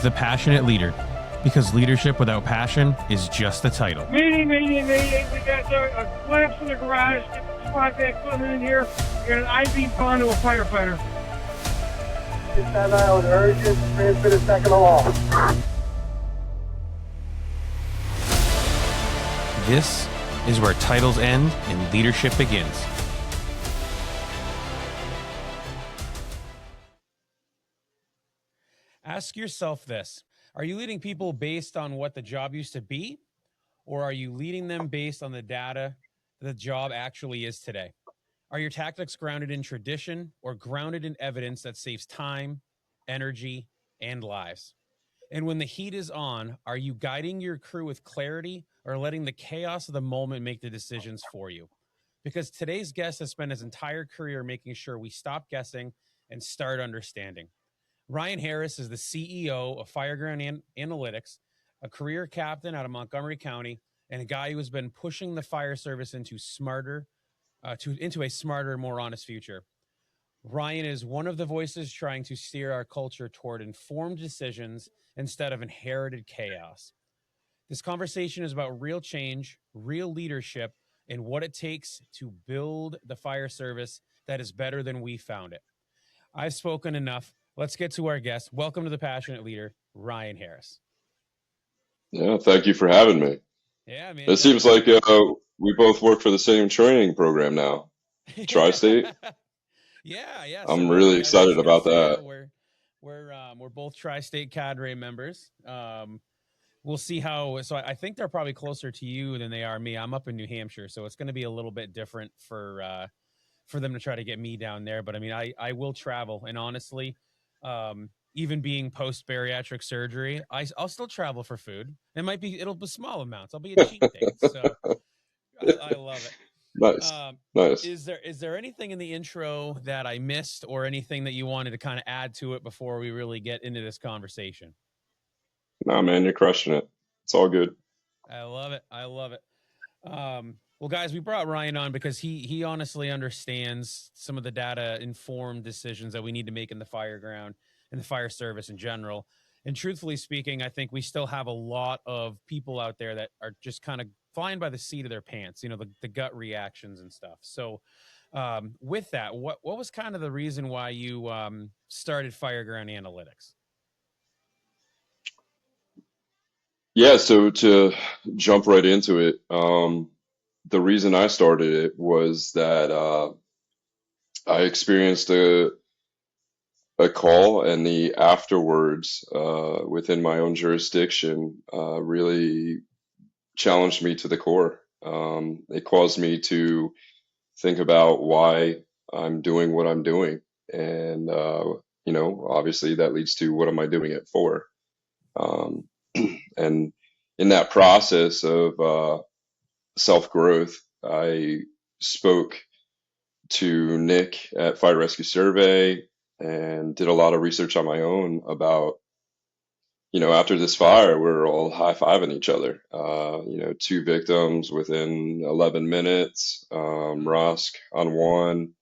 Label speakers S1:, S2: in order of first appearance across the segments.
S1: The Passionate Leader, because leadership without passion is just a title.
S2: Meeting. We got a collapse in the garage. Get the squad back equipment in here. We got an I-beam gone to a firefighter.
S3: Get that island urgent. Transmit a second along.
S1: This is where titles end and leadership begins. Ask yourself this. Are you leading people based on what the job used to be? Or are you leading them based on the data the job actually is today? Are your tactics grounded in tradition or grounded in evidence that saves time, energy, and lives? And when the heat is on, are you guiding your crew with clarity or letting the chaos of the moment make the decisions for you? Because today's guest has spent his entire career making sure we stop guessing and start understanding. Ryan Harris is the CEO of Fireground Analytics, a career captain out of Montgomery County, and a guy who has been pushing the fire service into a smarter, more honest future. Ryan is one of the voices trying to steer our culture toward informed decisions instead of inherited chaos. This conversation is about real change, real leadership, and what it takes to build the fire service that is better than we found it. I've spoken enough. Let's get to our guest. Welcome to the Passionate Leader, Ryan Harris.
S4: Yeah, thank you for having me.
S1: Yeah, man.
S4: It seems like we both work for the same training program now, Tri-State.
S1: Yeah.
S4: I'm really excited about that.
S1: We're both Tri-State cadre members. We'll see how. So I think they're probably closer to you than they are me. I'm up in New Hampshire, so it's going to be a little bit different for them to try to get me down there. But I mean, I will travel, and honestly, even being post bariatric surgery, I'll still travel for food. It'll be small amounts. I'll be a cheap date. So I love it.
S4: Nice.
S1: Is there anything in the intro that I missed or anything that you wanted to kind of add to it before we really get into this conversation?
S4: Nah, man, you're crushing it. It's all good.
S1: I love it. Well, guys, we brought Ryan on because he honestly understands some of the data-informed decisions that we need to make in the fireground and the fire service in general. And truthfully speaking, I think we still have a lot of people out there that are just kind of flying by the seat of their pants, the gut reactions and stuff. So with that, what was kind of the reason why you started Fireground Analytics?
S4: Yeah, so to jump right into it, the reason I started it was that I experienced a call, and the afterwards within my own jurisdiction really challenged me to the core. It caused me to think about why I'm doing what I'm doing. And, obviously that leads to what am I doing it for? And in that process of self-growth, I spoke to Nick at Fire Rescue Survey and did a lot of research on my own about, after this fire, we're all high-fiving each other. 2 victims within 11 minutes, Rusk on one,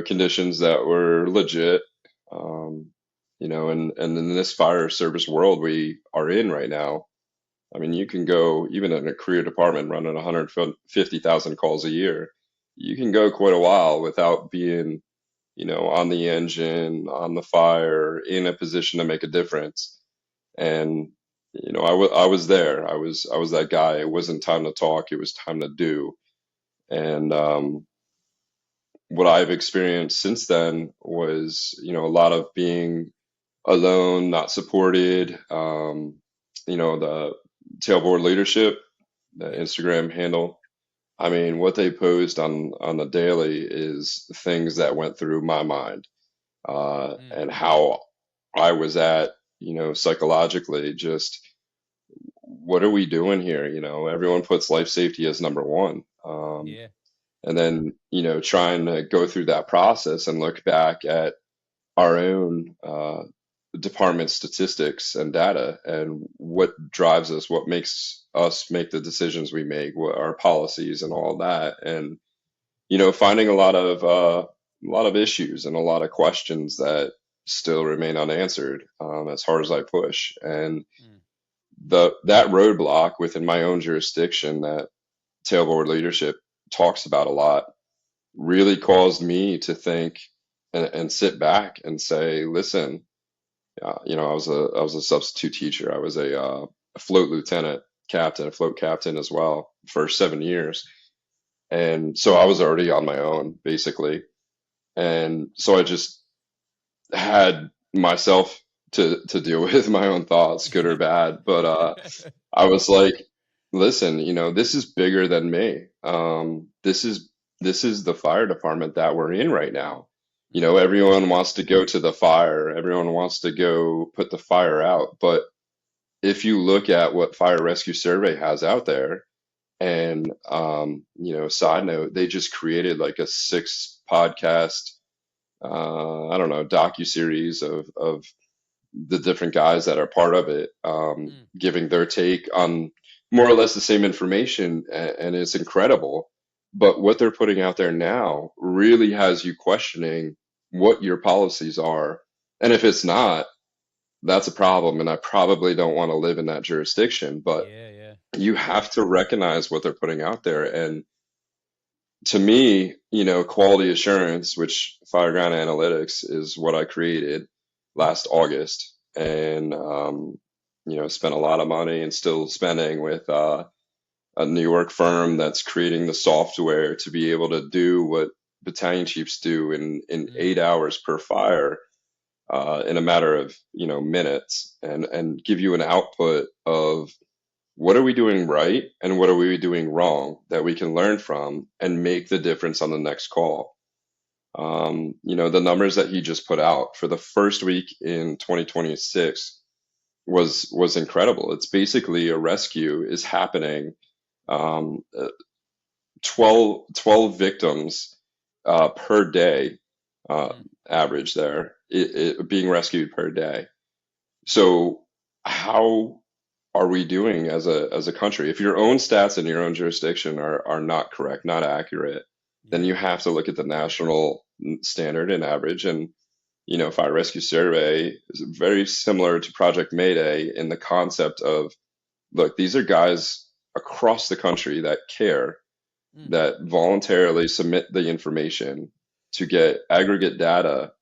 S4: conditions that were legit, and in this fire service world we are in right now, I mean, you can go, even in a career department running 150,000 calls a year, you can go quite a while without being, on the engine, on the fire, in a position to make a difference. And, I was there. I was that guy. It wasn't time to talk. It was time to do. And what I've experienced since then was, a lot of being alone, not supported, the tailboard leadership, the Instagram handle. I mean, what they post on the daily is things that went through my mind, and how I was at, psychologically, just what are we doing here? Everyone puts life safety as number one. And then, trying to go through that process and look back at our own department statistics and data and what drives us, what makes us make the decisions we make, what our policies and all that. And, finding a lot of issues and a lot of questions that still remain unanswered, as hard as I push. And
S1: Mm.
S4: that roadblock within my own jurisdiction that tailboard leadership talks about a lot really caused me to think and sit back and say, listen, I was a substitute teacher. I was a float lieutenant captain, a float captain as well for 7 years. And so I was already on my own basically. And so I just had myself to deal with my own thoughts, good or bad. But I was like, listen, this is bigger than me. This is the fire department that we're in right now. Everyone wants to go to the fire. Everyone wants to go put the fire out. But if you look at what Fire Rescue Survey has out there, and side note, they just created like a 6 podcast, I don't know, docu-series of the different guys that are part of it, giving their take on more or less the same information, and it's incredible. But what they're putting out there now really has you questioning what your policies are. And if it's not, that's a problem. And I probably don't want to live in that jurisdiction, but
S1: Yeah.
S4: you have to recognize what they're putting out there. And to me, quality assurance, which Fireground Analytics is what I created last August, and spent a lot of money and still spending with a New York firm that's creating the software to be able to do what battalion chiefs do in 8 hours per fire, in a matter of minutes, and give you an output of what are we doing right and what are we doing wrong that we can learn from and make the difference on the next call. The numbers that he just put out for the first week in 2026 was incredible. It's basically a rescue is happening, um, 12 victims per day, average there, it being rescued per day. So how are we doing as a country? If your own stats in your own jurisdiction are not correct, not accurate, then you have to look at the national standard and average. And Fire Rescue Survey is very similar to Project Mayday in the concept of, look, these are guys across the country that care, that voluntarily submit the information to get aggregate data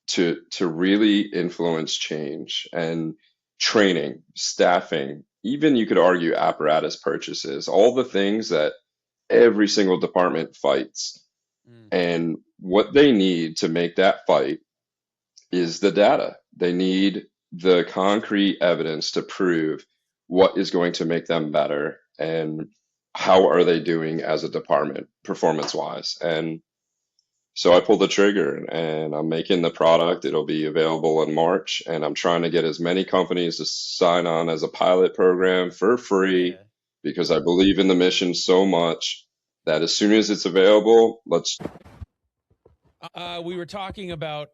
S4: to really influence change, and training, staffing, even you could argue apparatus purchases, all the things that every single department fights. And what they need to make that fight is the data. They need the concrete evidence to prove what is going to make them better and how are they doing as a department performance wise. And so I pulled the trigger and I'm making the product. It'll be available in March, and I'm trying to get as many companies to sign on as a pilot program for free, because I believe in the mission so much that as soon as it's available, let's.
S1: We were talking about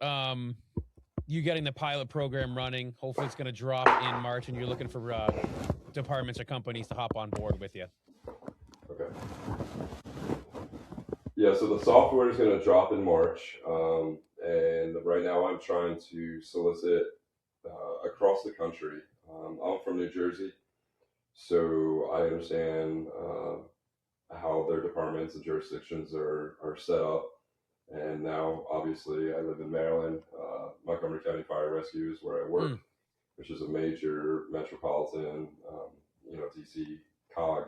S1: you getting the pilot program running. Hopefully it's going to drop in March, and you're looking for departments or companies to hop on board with you.
S4: Okay. Yeah, so the software is going to drop in March, and right now I'm trying to solicit across the country. I'm from New Jersey, so I understand how their departments and jurisdictions are set up. And now, obviously, I live in Maryland. Montgomery County Fire Rescue is where I work, which is a major metropolitan, DC COG.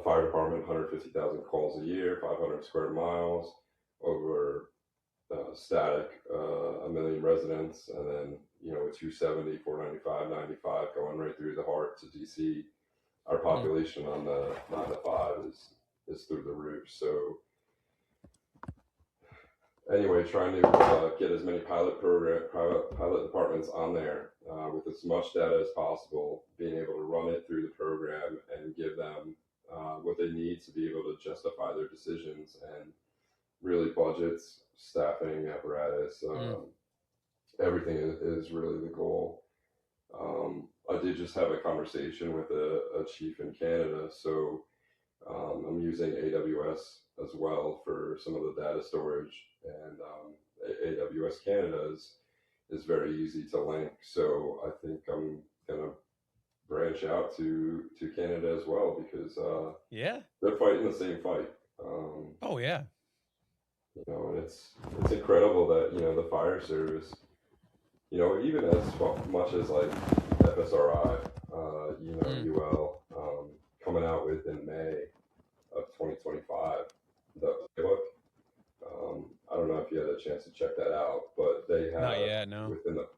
S4: Fire department, 150,000 calls a year, 500 square miles, over static, 1 million residents, and then, with 270, 495, 95 going right through the heart to DC. Our population on the 9 to 5 is through the roof. So anyway, trying to get as many pilot departments on there with as much data as possible, being able to run it through the program and give them what they need to be able to justify their decisions, and really budgets, staffing, apparatus, everything is really the goal. I did just have a conversation with a chief in Canada, so I'm using AWS as well for some of the data storage, and AWS Canada is is very easy to link. So I think I'm gonna branch out to Canada as well, because
S1: Yeah.
S4: they're fighting the same fight.
S1: Oh yeah.
S4: You know, and it's incredible that, you know, the fire service, you know, even as much as like FSRI, you know, UL, coming out with in May of 2025, the playbook. I don't know if you had a chance to check that out, but they have
S1: Not yet. No.
S4: within the,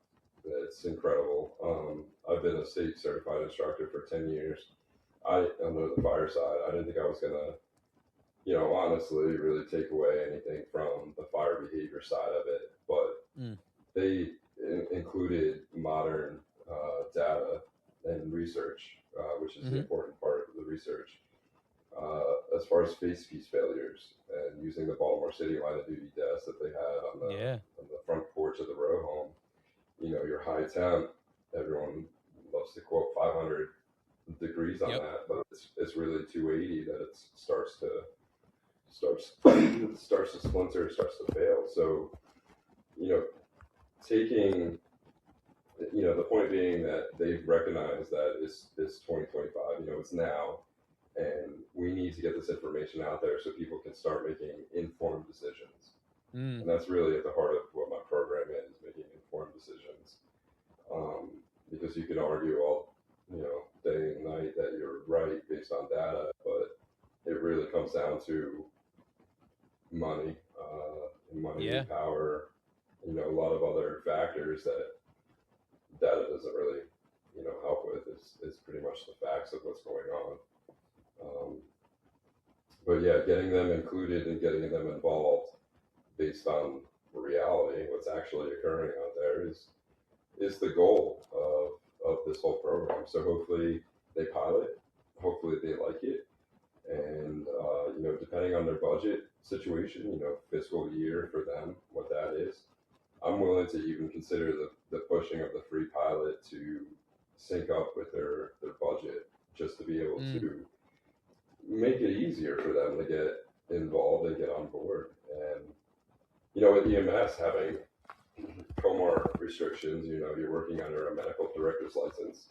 S4: it's incredible. I've been a state certified instructor for 10 years. Under the fire side, I didn't think I was gonna, you know, honestly, really take away anything from the fire behavior side of it, but they included modern data and research, which is the important part of the research, as far as face piece failures, and using the Baltimore City line of duty desk that they had on the front porch of the row home. You know, your high temp, everyone loves to quote 500 degrees on that, but it's really 280 that it starts to splinter, starts to fail. So, you know, taking, you know, the point being that they've recognized that it's 2025, you know, it's now, and we need to get this information out there so people can start making informed decisions. And that's really at the heart of what my program is, making informed decisions. Because you can argue all, you know, day and night that you're right based on data, but it really comes down to money, and power, you know, a lot of other factors that data doesn't really, you know, help with. Is pretty much the facts of what's going on. But yeah, getting them included and getting them involved based on reality, what's actually occurring out there, is the goal of this whole program. So hopefully they pilot, hopefully they like it, and you know, depending on their budget situation, you know, fiscal year for them, what that is, I'm willing to even consider the pushing of the free pilot to sync up with their budget, just to be able to make it easier for them to get involved and get on board. And you know, with EMS having COMAR restrictions, you know, you're working under a medical director's license,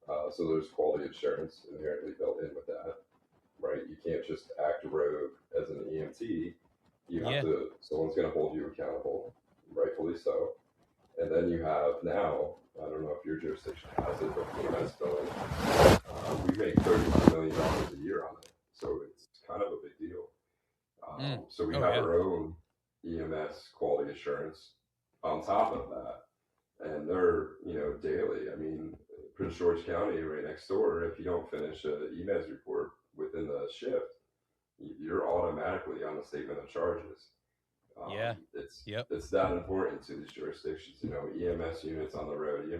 S4: so there's quality assurance inherently built in with that, right? You can't just act rogue as an EMT. You have to, someone's going to hold you accountable, rightfully so. And then you have now, I don't know if your jurisdiction has it, but EMS billing, we make $35 million a year on it. So it's kind of a big deal. So we have our own EMS quality assurance on top of that. And they're, you know, daily. I mean, Prince George County, right next door, if you don't finish an EMS report within the shift, you're automatically on the statement of charges. It's that important to these jurisdictions. You know, EMS units on the road,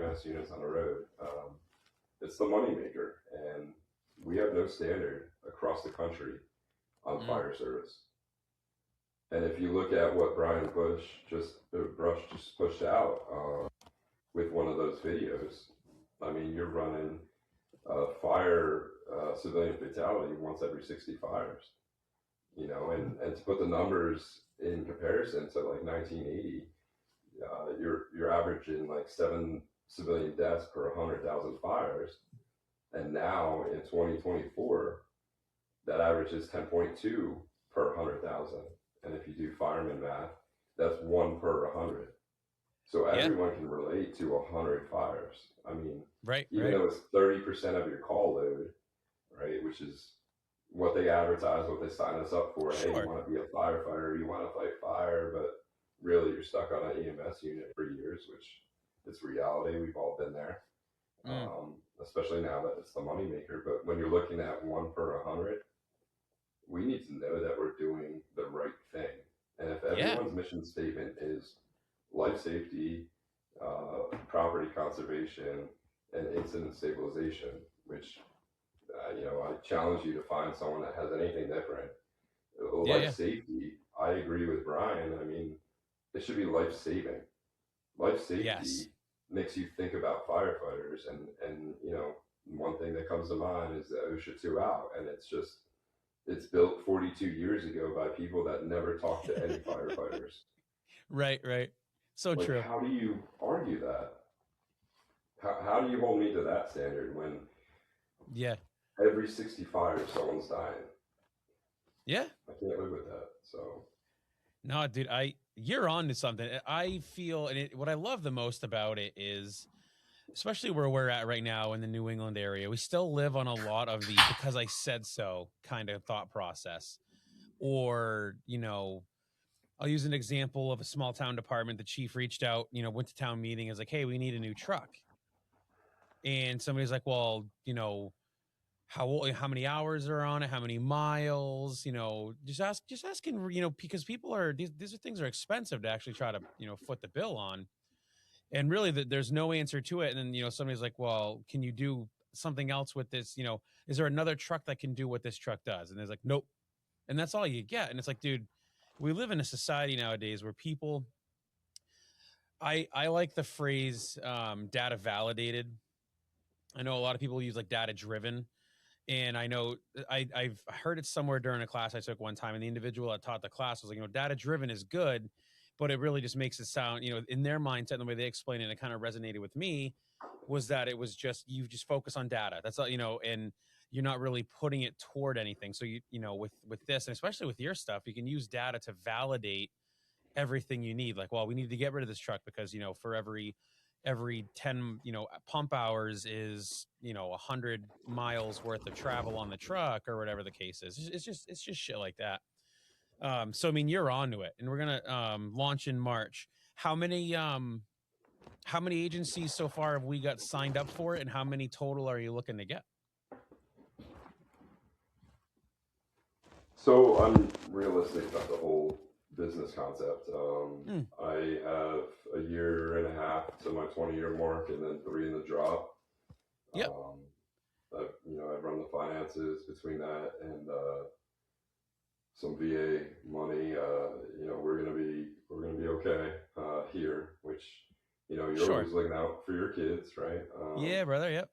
S4: it's the moneymaker, and we have no standard across the country on fire service. And if you look at what Brian Brush just pushed out with one of those videos, I mean, you're running fire civilian fatality once every 60 fires. You know, and to put the numbers in comparison to like 1980, you're averaging like 7 civilian deaths per 100,000 fires, and now in 2024, that average is 10.2 per 100,000. And if you do fireman math, that's 1 per 100. So everyone can relate to 100 fires. I mean, even though it's 30% of your call load, right, which is what they advertise, what they sign us up for. Hey, you want to be a firefighter, you want to fight fire, but really you're stuck on an EMS unit for years, which it's reality. We've all been there, especially now that it's the moneymaker. But when you're looking at 1 per 100, we need to know that we're doing the right thing. And if everyone's mission statement is life safety, property conservation, and incident stabilization, which you know, I challenge you to find someone that has anything different. Life safety, I agree with Brian. I mean, it should be life saving. Life safety makes you think about firefighters, and you know, one thing that comes to mind is the OSHA 2 out, and it's built 42 years ago by people that never talked to any firefighters.
S1: Right. So
S4: Like,
S1: true.
S4: how do you argue that? How do you hold me to that standard when
S1: Yeah.
S4: every 65 someone's dying?
S1: Yeah.
S4: I can't live with that. So
S1: No, dude, you're on to something. I feel, and what I love the most about it is, especially where we're at right now in the New England area, we still live on a lot of the because I said so kind of thought process. Or, I'll use an example of a small town department. The chief reached out, went to town meeting, is like, hey, we need a new truck. And somebody's like, well, how many hours are on it, how many miles, just asking, because people are, these things are expensive to actually try to, foot the bill on. And really there's no answer to it. And then, somebody's like, well, can you do something else with this? Is there another truck that can do what this truck does? And there's like, nope. And that's all you get. And it's like, dude, we live in a society nowadays where people, I like the phrase data validated. I know a lot of people use like data driven. And I know I've heard it somewhere during a class I took one time, and the individual that taught the class was like, data driven is good, but it really just makes it sound, in their mindset and the way they explain it, it kind of resonated with me, was that it was just, you just focus on data. That's all, and you're not really putting it toward anything. So with this, and especially with your stuff, you can use data to validate everything you need. Like, well, we need to get rid of this truck because, for every 10 pump hours is 100 miles worth of travel on the truck, or whatever the case is. It's just shit like that. So I mean, you're onto it, and we're gonna launch in March. How many agencies so far have we got signed up for it, and how many total are you looking to get?
S4: So I'm realistic about the whole business concept. I have a year and a half to my 20-year mark, and then 3 in the drop.
S1: Yep.
S4: I've run the finances between that and some VA money. We're gonna be okay here. Which you're
S1: Sure.
S4: always looking out for your kids, right?
S1: Yeah, brother. Yep.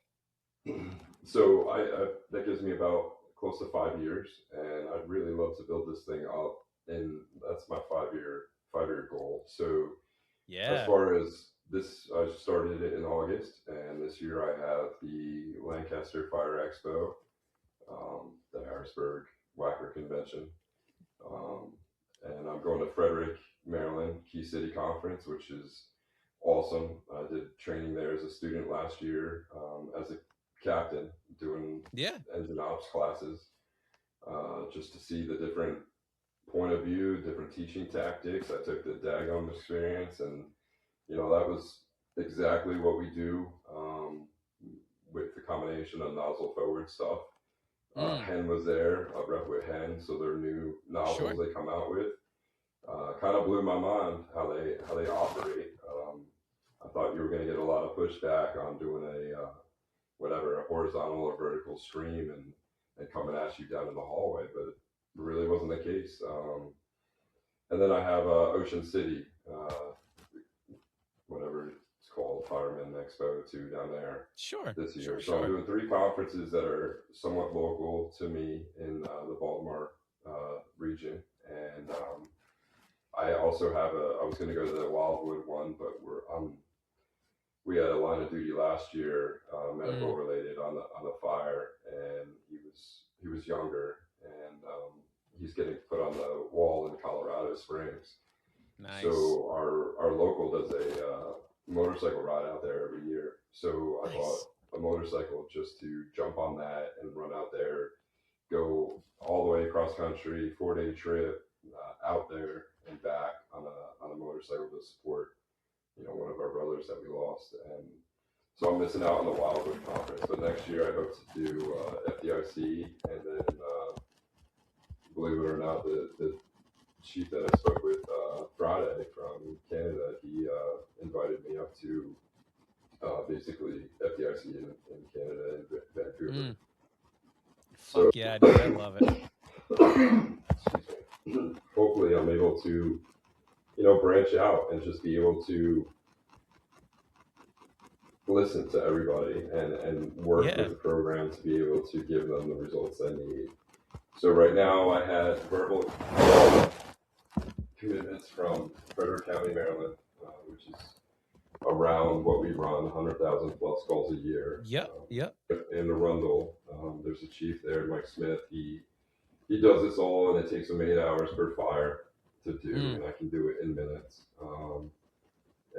S4: So I that gives me about close to 5 years, and I'd really love to build this thing up, and that's my 5-year goal. So
S1: Yeah.
S4: as far as this, I started it in August, and this year I have the Lancaster Fire Expo, the Harrisburg Whacker Convention, and I'm going to Frederick, Maryland, Key City Conference, which is awesome. I did training there as a student last year, as a captain, doing engine ops classes, just to see the different point of view, different teaching tactics. I took the DAGOM experience, and that was exactly what we do with the combination of nozzle forward stuff. Hen was there, a rep with Hen, so their new nozzles they come out with kind of blew my mind how they operate. I thought you were going to get a lot of pushback on doing a horizontal or vertical stream and coming at you down in the hallway, but it really wasn't the case. And then I have Ocean City, whatever it's called, Fireman Expo 2 down there this year. So I'm doing 3 conferences that are somewhat local to me in the Baltimore region. And I also have I was going to go to the Wildwood one, but we had a line of duty last year, medical related on the fire, and he was younger, and he's getting put on the wall in Colorado Springs. Nice. So our local does a motorcycle ride out there every year. So I bought a motorcycle just to jump on that and run out there, go all the way across country, 4-day trip out there and back on a motorcycle to support one of our brothers that we lost. And so I'm missing out on the Wildwood Conference, but next year I hope to do FDIC, and then believe it or not, the chief that I spoke with Friday from Canada, he invited me up to basically FDIC in Canada, in Vancouver.
S1: Fuck yeah, dude, I love it.
S4: Excuse me. Hopefully I'm able to branch out and just be able to listen to everybody and work with the program to be able to give them the results they need. So right now I had verbal commitments from Frederick County, Maryland, which is around what we run, 100,000 plus calls a year.
S1: Yep.
S4: In Arundel, there's a chief there, Mike Smith. He does this all, and it takes him 8 hours per fire to do, and I can do it in minutes.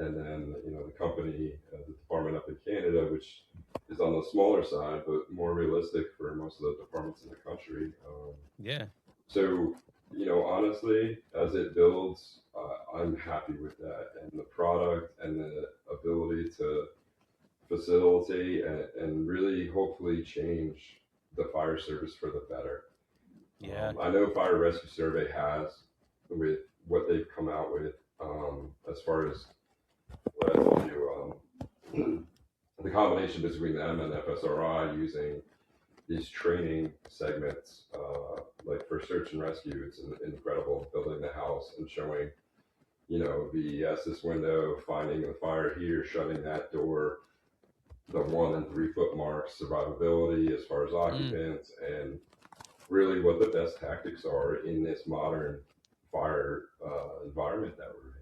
S4: And then, the company, the department up in Canada, which is on the smaller side, but more realistic for most of the departments in the country. So, honestly, as it builds, I'm happy with that, and the product and the ability to facilitate and really hopefully change the fire service for the better. I know Fire Rescue Survey has, with what they've come out with, as far as what I told you, the combination between them and FSRI using these training segments, like for search and rescue, it's incredible, building the house and showing, VES this window, finding the fire here, shutting that door, the 1 and 3 foot marks, survivability as far as occupants, and really what the best tactics are in this modern fire environment that we're in.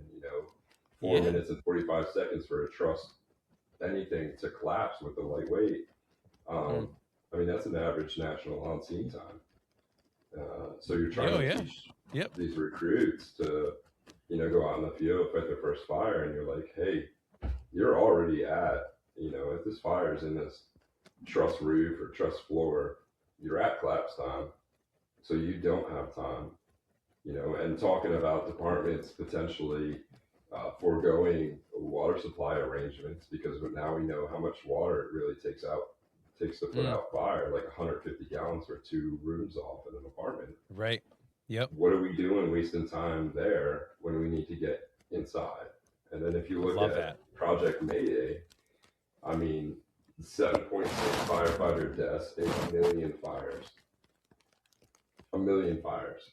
S4: 4 minutes and 45 seconds for a truss, anything to collapse with the lightweight. I mean, that's an average national on scene time. So you're trying to teach these recruits to, go out in the field, fight their first fire, and you're like, hey, you're already at, if this fire is in this truss roof or truss floor, you're at collapse time. So you don't have time, and talking about departments potentially foregoing water supply arrangements, because now we know how much water it really takes to put out fire, like 150 gallons for 2 rooms off in an apartment.
S1: Right. Yep.
S4: What are we doing wasting time there when we need to get inside? And then if you look at Project Mayday, I mean, 7.6 firefighter deaths, 8 million fires. 1 million fires.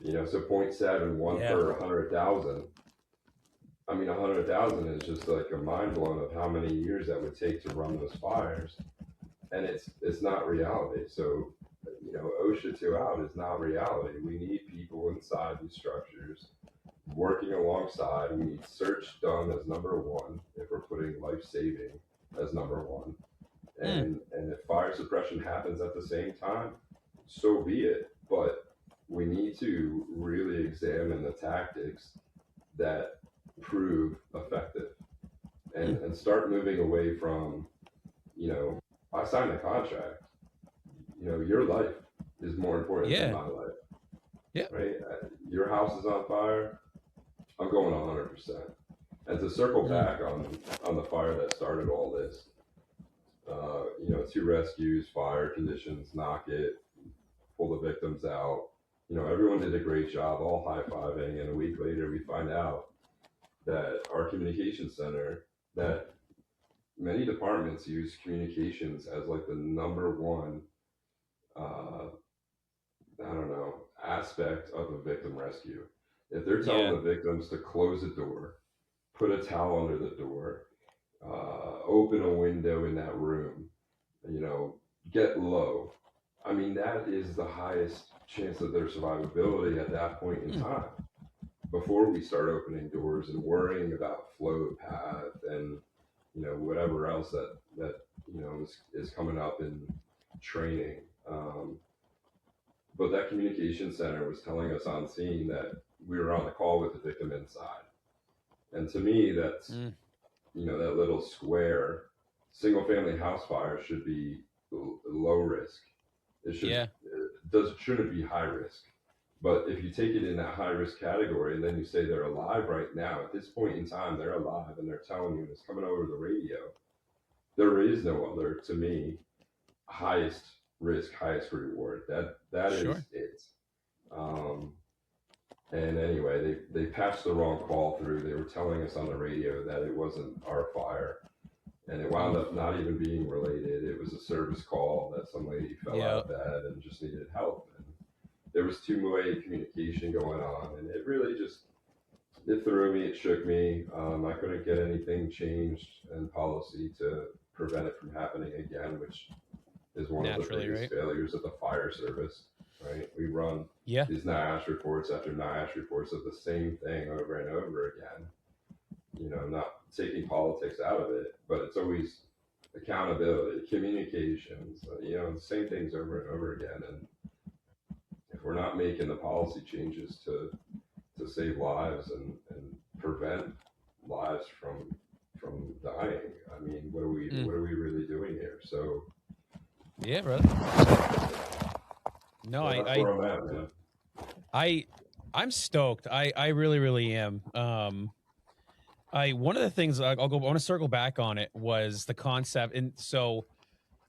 S4: So 0.7, 1 per 100,000. I mean, 100,000 is just like a mind blown of how many years that would take to run those fires. And it's not reality. So, OSHA 2 out is not reality. We need people inside these structures working alongside. We need search done as number 1 if we're putting life saving as number 1. And if fire suppression happens at the same time, so be it. But we need to really examine the tactics that prove effective and start moving away from, I signed a contract. Your life is more important than my life. Yeah. Right? Your house is on fire. I'm going 100%. And to circle back on the fire that started all this, 2 rescues, fire conditions, knock it, pull the victims out. Everyone did a great job, all high-fiving, and a week later we find out that our communication center, that many departments use communications as like the number 1, aspect of a victim rescue. If they're telling the victims to close the door, put a towel under the door, open a window in that room, get low. I mean, that is the highest chance of their survivability at that point in time. Before we start opening doors and worrying about flow path and, whatever else that is coming up in training. But that communication center was telling us on scene that we were on the call with the victim inside. And to me, that's, that little square, single family house fire should be low risk. It shouldn't be high risk. But if you take it in that high risk category and then you say they're alive right now, at this point in time, they're alive and they're telling you, and it's coming over the radio, there is no other, to me, highest risk, highest reward. That is it. And anyway, they patched the wrong call through. They were telling us on the radio that it wasn't our fire. And it wound up not even being related. It was a service call that some lady fell out of bed and just needed help. And there was 2-way communication going on. And it really it threw me, it shook me. I couldn't get anything changed in policy to prevent it from happening again, which is one of the biggest failures of the fire service, right? We run these NIOSH reports after NIOSH reports of the same thing over and over again. not taking politics out of it, but it's always accountability, communications, the same things over and over again. And if we're not making the policy changes to save lives and prevent lives from dying, I mean, what are we really doing here? So
S1: yeah, brother. No,
S4: that's where I'm at, man.
S1: I'm stoked. I really, really am. One of the things I want to circle back on it was the concept. And so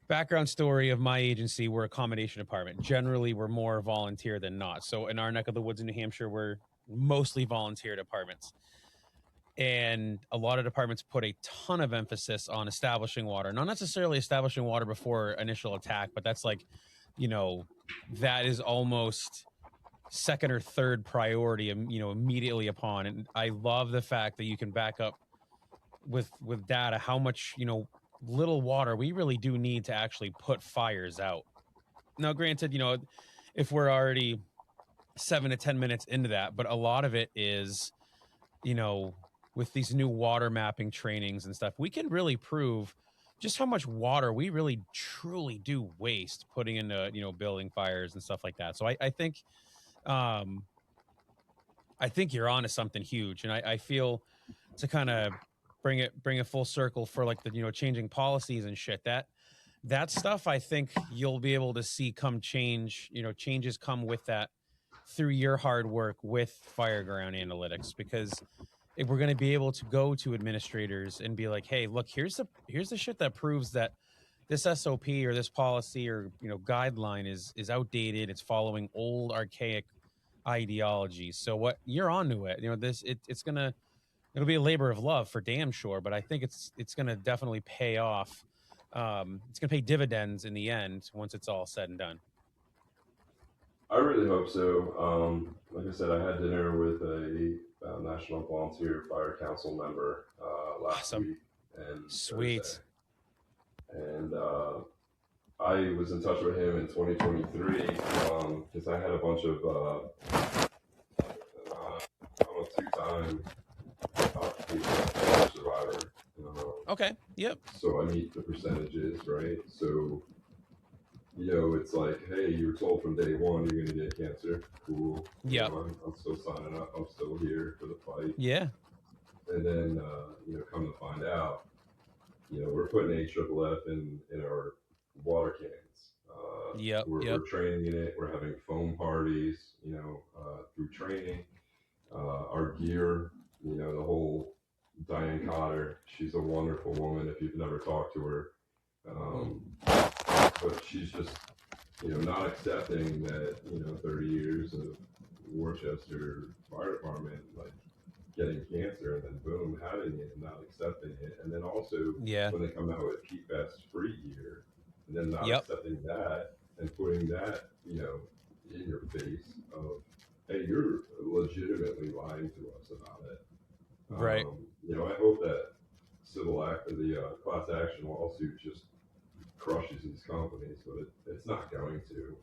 S1: background story of my agency, we're a combination department. Generally, we're more volunteer than not. So in our neck of the woods in New Hampshire, we're mostly volunteer departments. And a lot of departments put a ton of emphasis on establishing water, not necessarily establishing water before initial attack, but that's like, that is almost second or third priority, immediately upon. And I love the fact that you can back up with data how much, little water we really do need to actually put fires out. Now, granted, if we're already 7 to 10 minutes into that, but a lot of it is, with these new water mapping trainings and stuff, we can really prove just how much water we really truly do waste putting into, building fires and stuff like that. So I think you're onto something huge. And I feel to kind of bring it full circle for like the, changing policies and shit, that stuff, I think you'll be able to see changes come with that through your hard work with Fireground Analytics, because if we're going to be able to go to administrators and be like, hey, look, here's the shit that proves that this SOP or this policy or, guideline is outdated. It's following old archaic ideology. So what you're onto it, it'll be a labor of love for damn sure, but I think it's going to definitely pay off. It's going to pay dividends in the end once it's all said and done.
S4: I really hope so. Like I said, I had dinner with a National Volunteer Fire Council member last week, and
S1: sweet.
S4: Thursday. And I was in touch with him in 2023 because I had a bunch of I'm a two-time occupational survivor.
S1: Okay. Yep.
S4: So I meet the percentages, right? So it's like, hey, you were told from day one you're going to get cancer. Cool.
S1: Yeah.
S4: I'm still signing up. I'm still here for the fight.
S1: Yeah.
S4: And then, come to find out, we're putting AFFF in our water cans. We're training in it. We're having foam parties, through training. Our gear, the whole Diane Cotter, she's a wonderful woman if you've never talked to her. But she's just, not accepting that, 30 years of Worcester Fire Department, like getting cancer and then boom, having it and not accepting it. And then also when they come out with PFAS free year and then not accepting that and putting that, in your face of, hey, you're legitimately lying to us about it.
S1: Right.
S4: I hope that the class action lawsuit just crushes these companies, but it's not going to.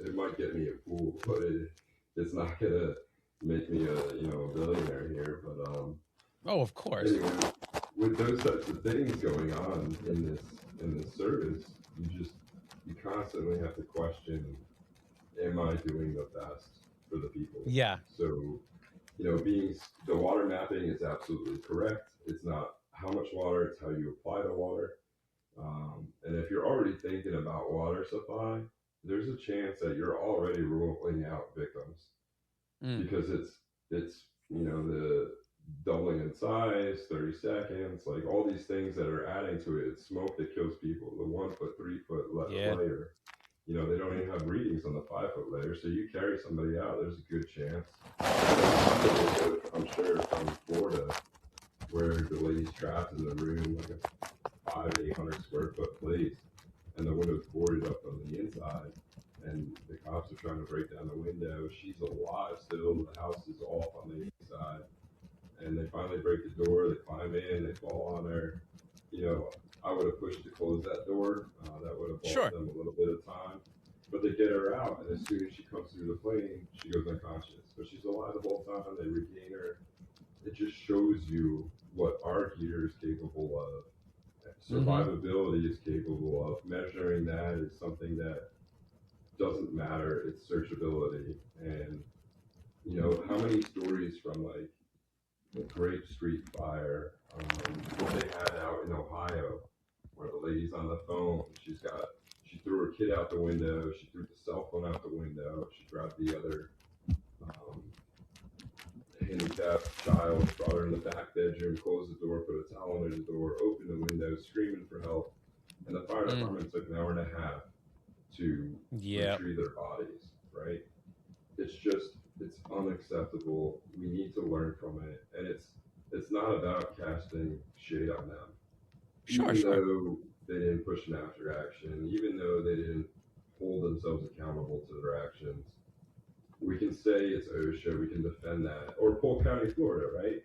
S4: It might get me a pool, but it's not gonna make me a billionaire here. But
S1: oh, of course.
S4: Anyway, with those types of things going on in this service, you constantly have to question, am I doing the best for the people?
S1: Yeah.
S4: So, the water mapping is absolutely correct. It's not how much water, it's how you apply the water. And if you're already thinking about water supply, there's a chance that you're already ruling out victims because it's the doubling in size, 30 seconds, like all these things that are adding to it. It's smoke that kills people. The 1 foot, 3 foot layer, they don't even have readings on the 5 foot layer. So you carry somebody out, there's a good chance. I'm sure from Florida, where the lady's trapped in the room, like a 800 square foot place, and the window's boarded up on the inside, and the cops are trying to break down the window. She's alive still. The house is off on the inside, and they finally break the door. They climb in. They fall on her. I would have pushed to close that door. That would have bought them a little bit of time. But they get her out, and as soon as she comes through the plane, she goes unconscious. But she's alive the whole time. They regain her.
S5: it just shows you what our heater is capable of.
S1: Mm-hmm.
S5: Survivability is capable of. Measuring that is something that doesn't matter. It's searchability. And, you know, how many stories from like the Grape Street fire, what they had out in Ohio, where the lady's on the phone, she threw her kid out the window, she threw the cell phone out the window, she grabbed the other handicapped child, brought her in the back bedroom, closed the door, put a towel under the door, opened the window, screaming for help. And the fire department took an hour and a half to retrieve their bodies, right? It's unacceptable. We need to learn from it. And it's not about casting shade on them. Even though they didn't push an after action, even though they didn't hold themselves accountable to their actions, we can say it's OSHA, we can defend that. Or Polk County, Florida, right?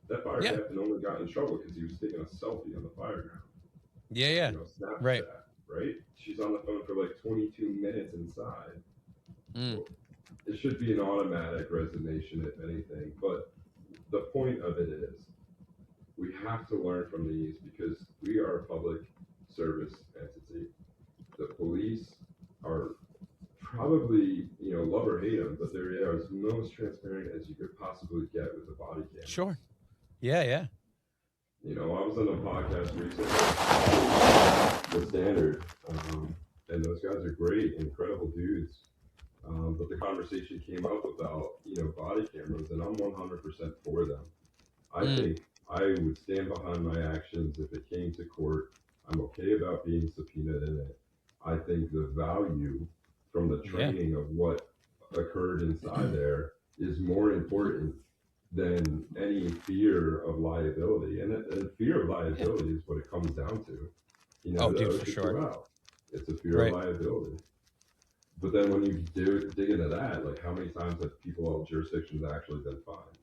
S5: That fire captain only got in trouble because he was taking a selfie on the fireground.
S1: Yeah.
S5: You know, Snapchat, right? She's on the phone for like 22 minutes inside. Well, it should be an automatic resignation, if anything. But the point of it is, we have to learn from these because we are a public service entity. The police are probably, you know, love or hate them, but they're as most transparent as you could possibly get with a body cam.
S1: Sure. Yeah.
S5: You know, I was on a podcast recently, The Standard, and those guys are great, incredible dudes. But the conversation came up about, you know, body cameras, and I'm 100% for them. I think I would stand behind my actions if it came to court. I'm okay about being subpoenaed in it. I think the value from the training of what occurred inside there is more important than any fear of liability. And fear of liability is what it comes down to. You know,
S1: for sure.
S5: It's a fear of liability. But then when you dig into that, like how many times have people of jurisdictions actually been fined?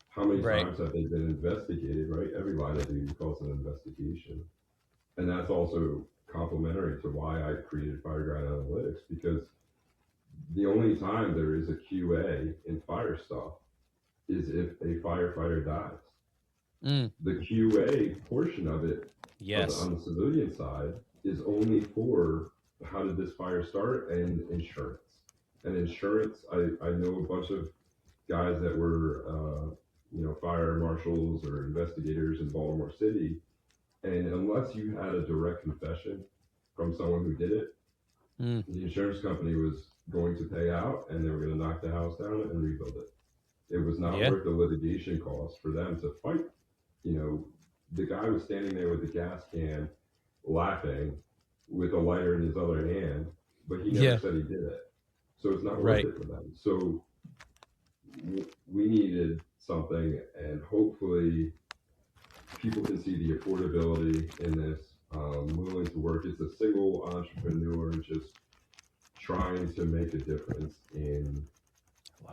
S5: How many times have they been investigated, right? Every line of duty calls an investigation. And that's also complementary to why I created Fireground Analytics, because the only time there is a QA in fire stuff is if a firefighter dies. The QA portion of it on the civilian side is only for how did this fire start and insurance. And insurance, I know a bunch of guys that were you know, fire marshals or investigators in Baltimore City, and unless you had a direct confession from someone who did it, the insurance company was going to pay out, and they were going to knock the house down and rebuild it. It was not worth the litigation costs for them to fight. You know, the guy was standing there with the gas can, laughing, with a lighter in his other hand, but he never said he did it. So it's not worth it for them. So we needed something, and hopefully people can see the affordability in this, willing to work. It's a single entrepreneur just trying to make a difference in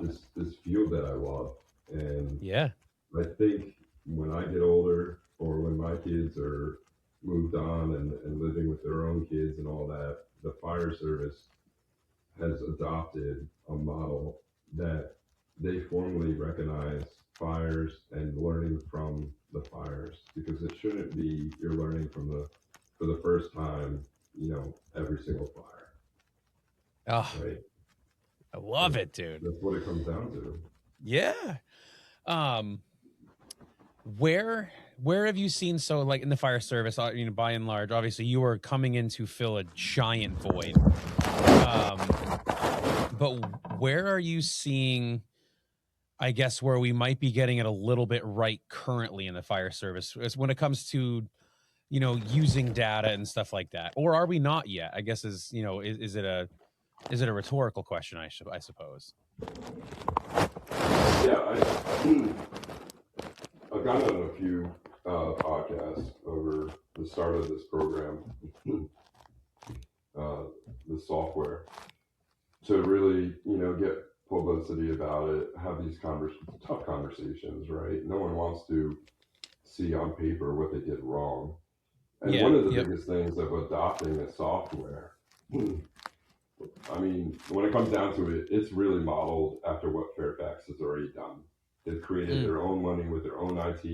S5: this field that I love. And I think when I get older, or when my kids are moved on and living with their own kids and all that, the fire service has adopted a model that they formally recognize fires and learning from the fires, because it shouldn't be you're learning for the first time, you know, every single fire. Right?
S1: I love it, dude.
S5: That's what it comes down to.
S1: Yeah. Where have you seen, so like in the fire service, you know, by and large, obviously you are coming in to fill a giant void. But where are you seeing, I guess, where we might be getting it a little bit right currently in the fire service when it comes to, you know, using data and stuff like that? Or are we not yet? I guess is it a rhetorical question, I suppose?
S5: Yeah, I've gone on a few podcasts over the start of this program, the software, to really, you know, get publicity about it, have these tough conversations, right? No one wants to see on paper what they did wrong. And one of the biggest things of adopting a software, I mean, when it comes down to it, it's really modeled after what Fairfax has already done. They've created their own money with their own IT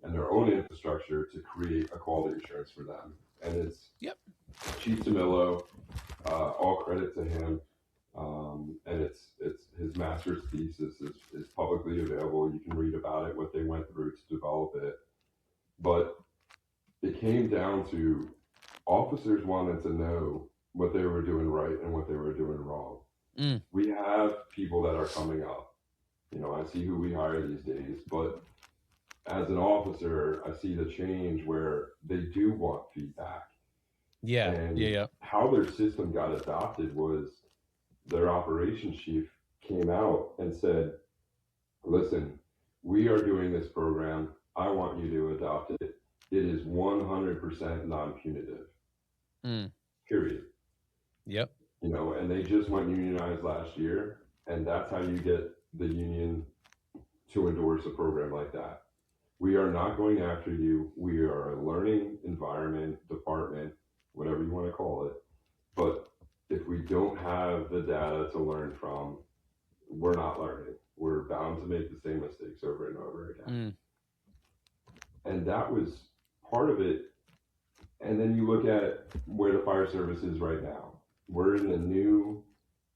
S5: and their own infrastructure to create a quality assurance for them. And it's Chief DeMillo, all credit to him. And it's his master's thesis is publicly available. You can read about it, what they went through to develop it. But it came down to officers wanted to know what they were doing right and what they were doing wrong. We have people that are coming up. You know, I see who we hire these days, but as an officer, I see the change where they do want feedback. How their system got adopted was their operations chief came out and said, listen, we are doing this program. I want you to adopt it. It is 100% non-punitive. Period.
S1: Yep.
S5: You know, and they just went unionized last year, and that's how you get the union to endorse a program like that. We are not going after you. We are a learning environment, department, whatever you want to call it. But if we don't have the data to learn from, we're not learning. We're bound to make the same mistakes over and over again. And that was part of it. And then you look at where the fire service is right now. We're in a new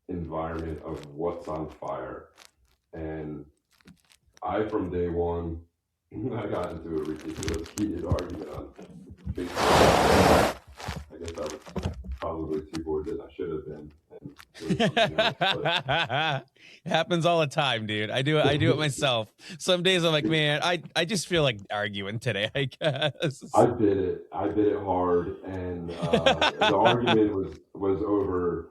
S5: environment of what's on fire. And from day one, I got into a ridiculous heated argument on Facebook. I guess I was probably too bored than I should have been.
S1: It happens all the time, dude. I do it myself. Some days I'm like, man, I just feel like arguing today, I guess.
S5: I bit it hard, and the argument was over.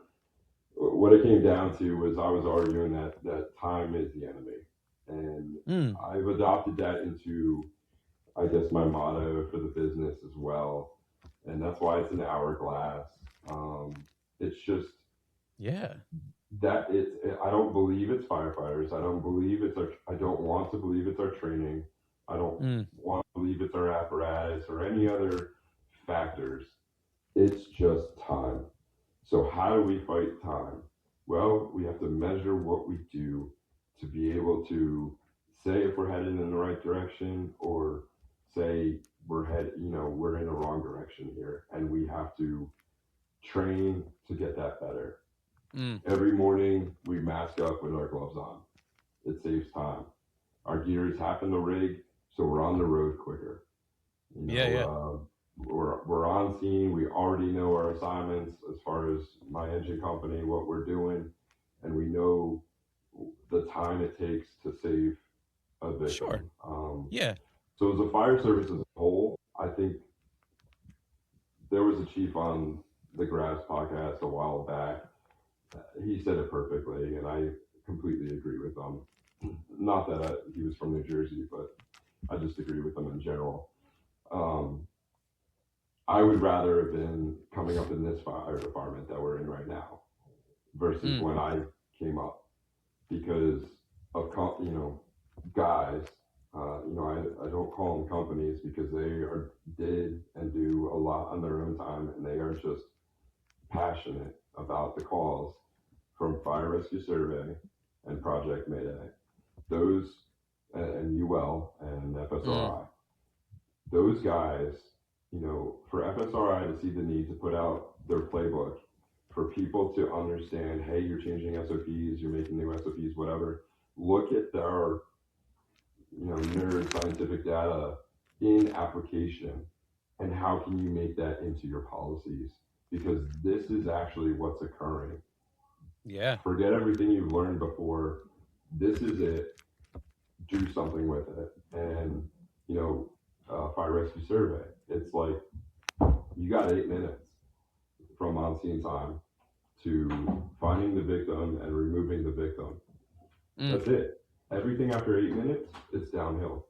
S5: What it came down to was I was arguing that time is the enemy, and I've adopted that into, I guess, my motto for the business as well, and that's why it's an hourglass. It's just that I don't believe it's firefighters. I don't want to believe it's our training. I don't want to believe it's our apparatus or any other factors. It's just time. So how do we fight time? Well, we have to measure what we do to be able to say if we're headed in the right direction or say we're in the wrong direction here, and we have to train to get that better. Every morning we mask up with our gloves on. It saves time. Our gear is half in the rig, so we're on the road quicker. We're on scene. We already know our assignments as far as my engine company, what we're doing, and we know the time it takes to save a victim.
S1: Sure.
S5: So as a fire service as a whole, I think there was a chief on the Grass podcast a while back. He said it perfectly, and I completely agree with him. Not that he was from New Jersey, but I just agree with him in general. I would rather have been coming up in this fire department that we're in right now versus when I came up, because of guys. I don't call them companies because they did and do a lot on their own time, and they are just passionate about the calls from Fire Rescue Survey and Project Mayday. Those, and UL and FSRI. Those guys, for FSRI to see the need to put out their playbook for people to understand, hey, you're changing SOPs, you're making new SOPs, whatever. Look at their, nerd scientific data in application, and how can you make that into your policies? Because this is actually what's occurring.
S1: Yeah.
S5: Forget everything you've learned before. This is it. Do something with it. And, Fire Rescue Survey, it's like you got 8 minutes from on-scene time to finding the victim and removing the victim. That's it. Everything after 8 minutes, it's downhill.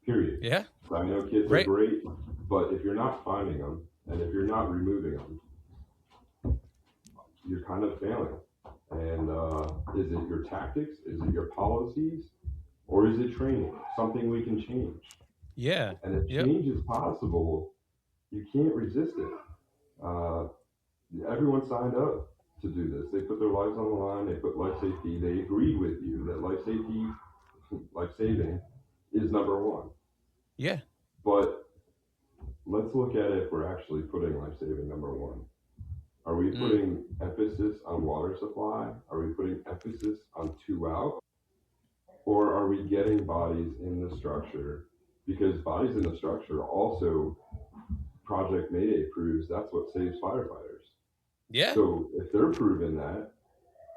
S5: Period.
S1: Yeah.
S5: So I know kids are great, but if you're not finding them and if you're not removing them, you're kind of failing. And is it your tactics? Is it your policies? Or is it training? Something we can change.
S1: Yeah.
S5: And if change is possible, you can't resist it. Everyone signed up to do this. They put their lives on the line. They put life safety. They agreed with you that life safety life saving is number one.
S1: Yeah.
S5: But let's look at it if we're actually putting life saving number one. Are we putting emphasis on water supply? Are we putting emphasis on 2 out? Or are we getting bodies in the structure? Because bodies in the structure also, Project Mayday proves that's what saves firefighters.
S1: Yeah.
S5: So if they're proving that,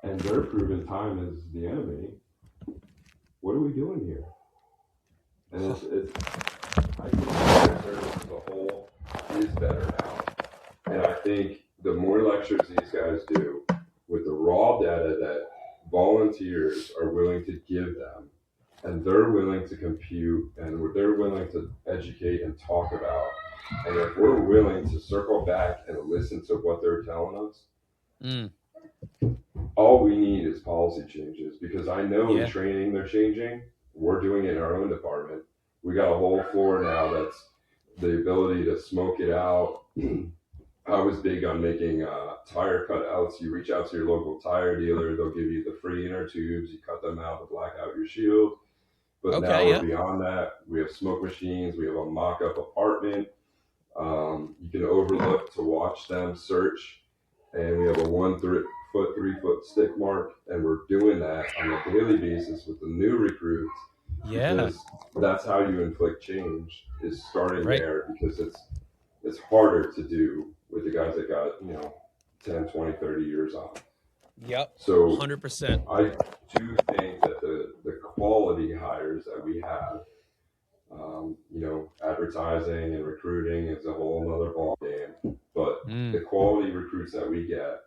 S5: and they're proving time is the enemy, what are we doing here? And I think fire service as a whole is better now. And I think the more lectures these guys do with the raw data that volunteers are willing to give them, and they're willing to compute, and they're willing to educate and talk about, and if we're willing to circle back and listen to what they're telling us, all we need is policy changes. Because I know in training they're changing. We're doing it in our own department. We got a whole floor now that's the ability to smoke it out. I was big on making tire cutouts. You reach out to your local tire dealer, they'll give you the free inner tubes. You cut them out to black out your shield. But now we're beyond that. We have smoke machines. We have a mock-up apartment. You can overlook to watch them search. And we have a 1 foot, 3 foot stick mark. And we're doing that on a daily basis with the new recruits.
S1: Yeah.
S5: Because that's how you inflict change, is starting there, because it's harder to do with the guys that got, 10, 20, 30 years on.
S1: Yep.
S5: So
S1: 100%.
S5: I do think that the quality hires that we have, advertising and recruiting is a whole nother ball game. But the quality recruits that we get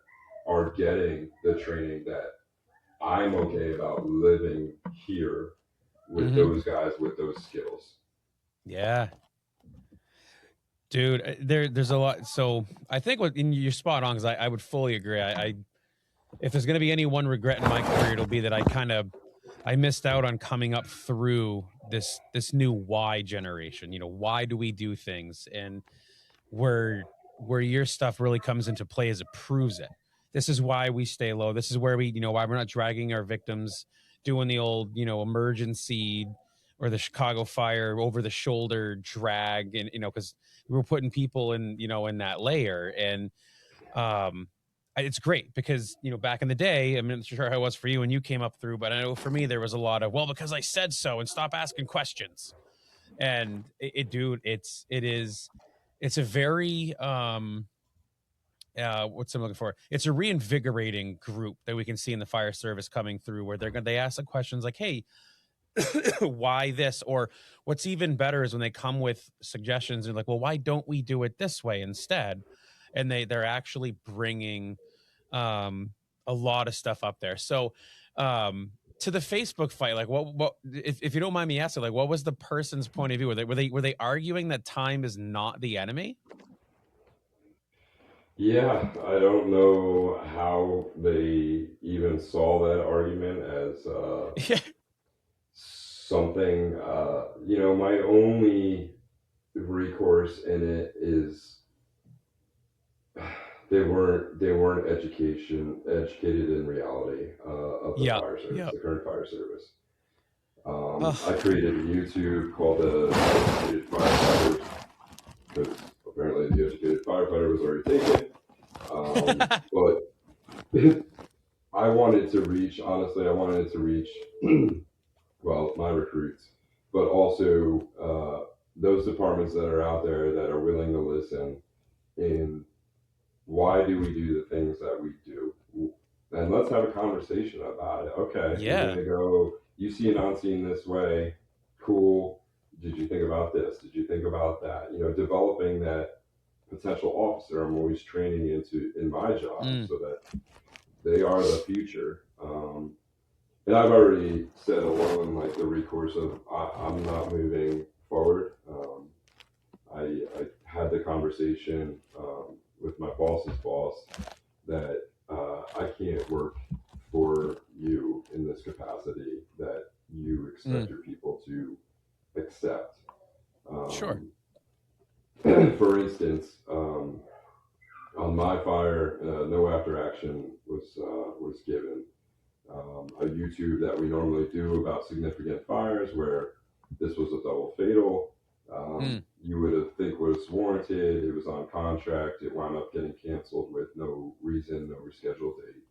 S5: are getting the training that I'm okay about living here with those guys with those skills.
S1: Yeah. Dude, there's a lot. So I think you're spot on, because I would fully agree. If there's going to be any one regret in my career, it'll be that I missed out on coming up through this new why generation. Why do we do things? And where your stuff really comes into play is it proves it. This is why we stay low. This is where why we're not dragging our victims, doing the old, emergency or the Chicago fire over the shoulder drag. And, because we were putting people in, in that layer. And it's great because, back in the day, I'm not sure how it was for you when you came up through, but I know for me, there was a lot of, well, because I said so, and stop asking questions. And it's a very, what's I'm looking for? It's a reinvigorating group that we can see in the fire service coming through, where they ask the questions like, hey, why this? Or what's even better is when they come with suggestions and like, well, why don't we do it this way instead? And they're actually bringing a lot of stuff up there. So to the Facebook fight, like what if you don't mind me asking, like, what was the person's point of view? Were they arguing that time is not the enemy?
S5: Yeah, I don't know how they even saw that argument as something. My only recourse in it is they weren't educated in reality of the fire service, the current fire service. I created a YouTube called the Educated Firefighters, because apparently the educated firefighter was already taken. But I wanted to reach, well, my recruits, but also those departments that are out there that are willing to listen in why do we do the things that we do? And let's have a conversation about it. Okay, you're going to go, you see an on-scene this way, cool. Did you think about this? Did you think about that? Developing that potential officer I'm always training in my job so that they are the future. And I've already said along like the recourse of I'm not moving forward. I had the conversation with my boss's boss that I can't work for you in this capacity that you expect your people to accept.
S1: Sure.
S5: For instance, on my fire, no after action was given. a YouTube that we normally do about significant fires where this was a double fatal. You would think was warranted. It was on contract. It wound up getting canceled with no reason, no rescheduled date.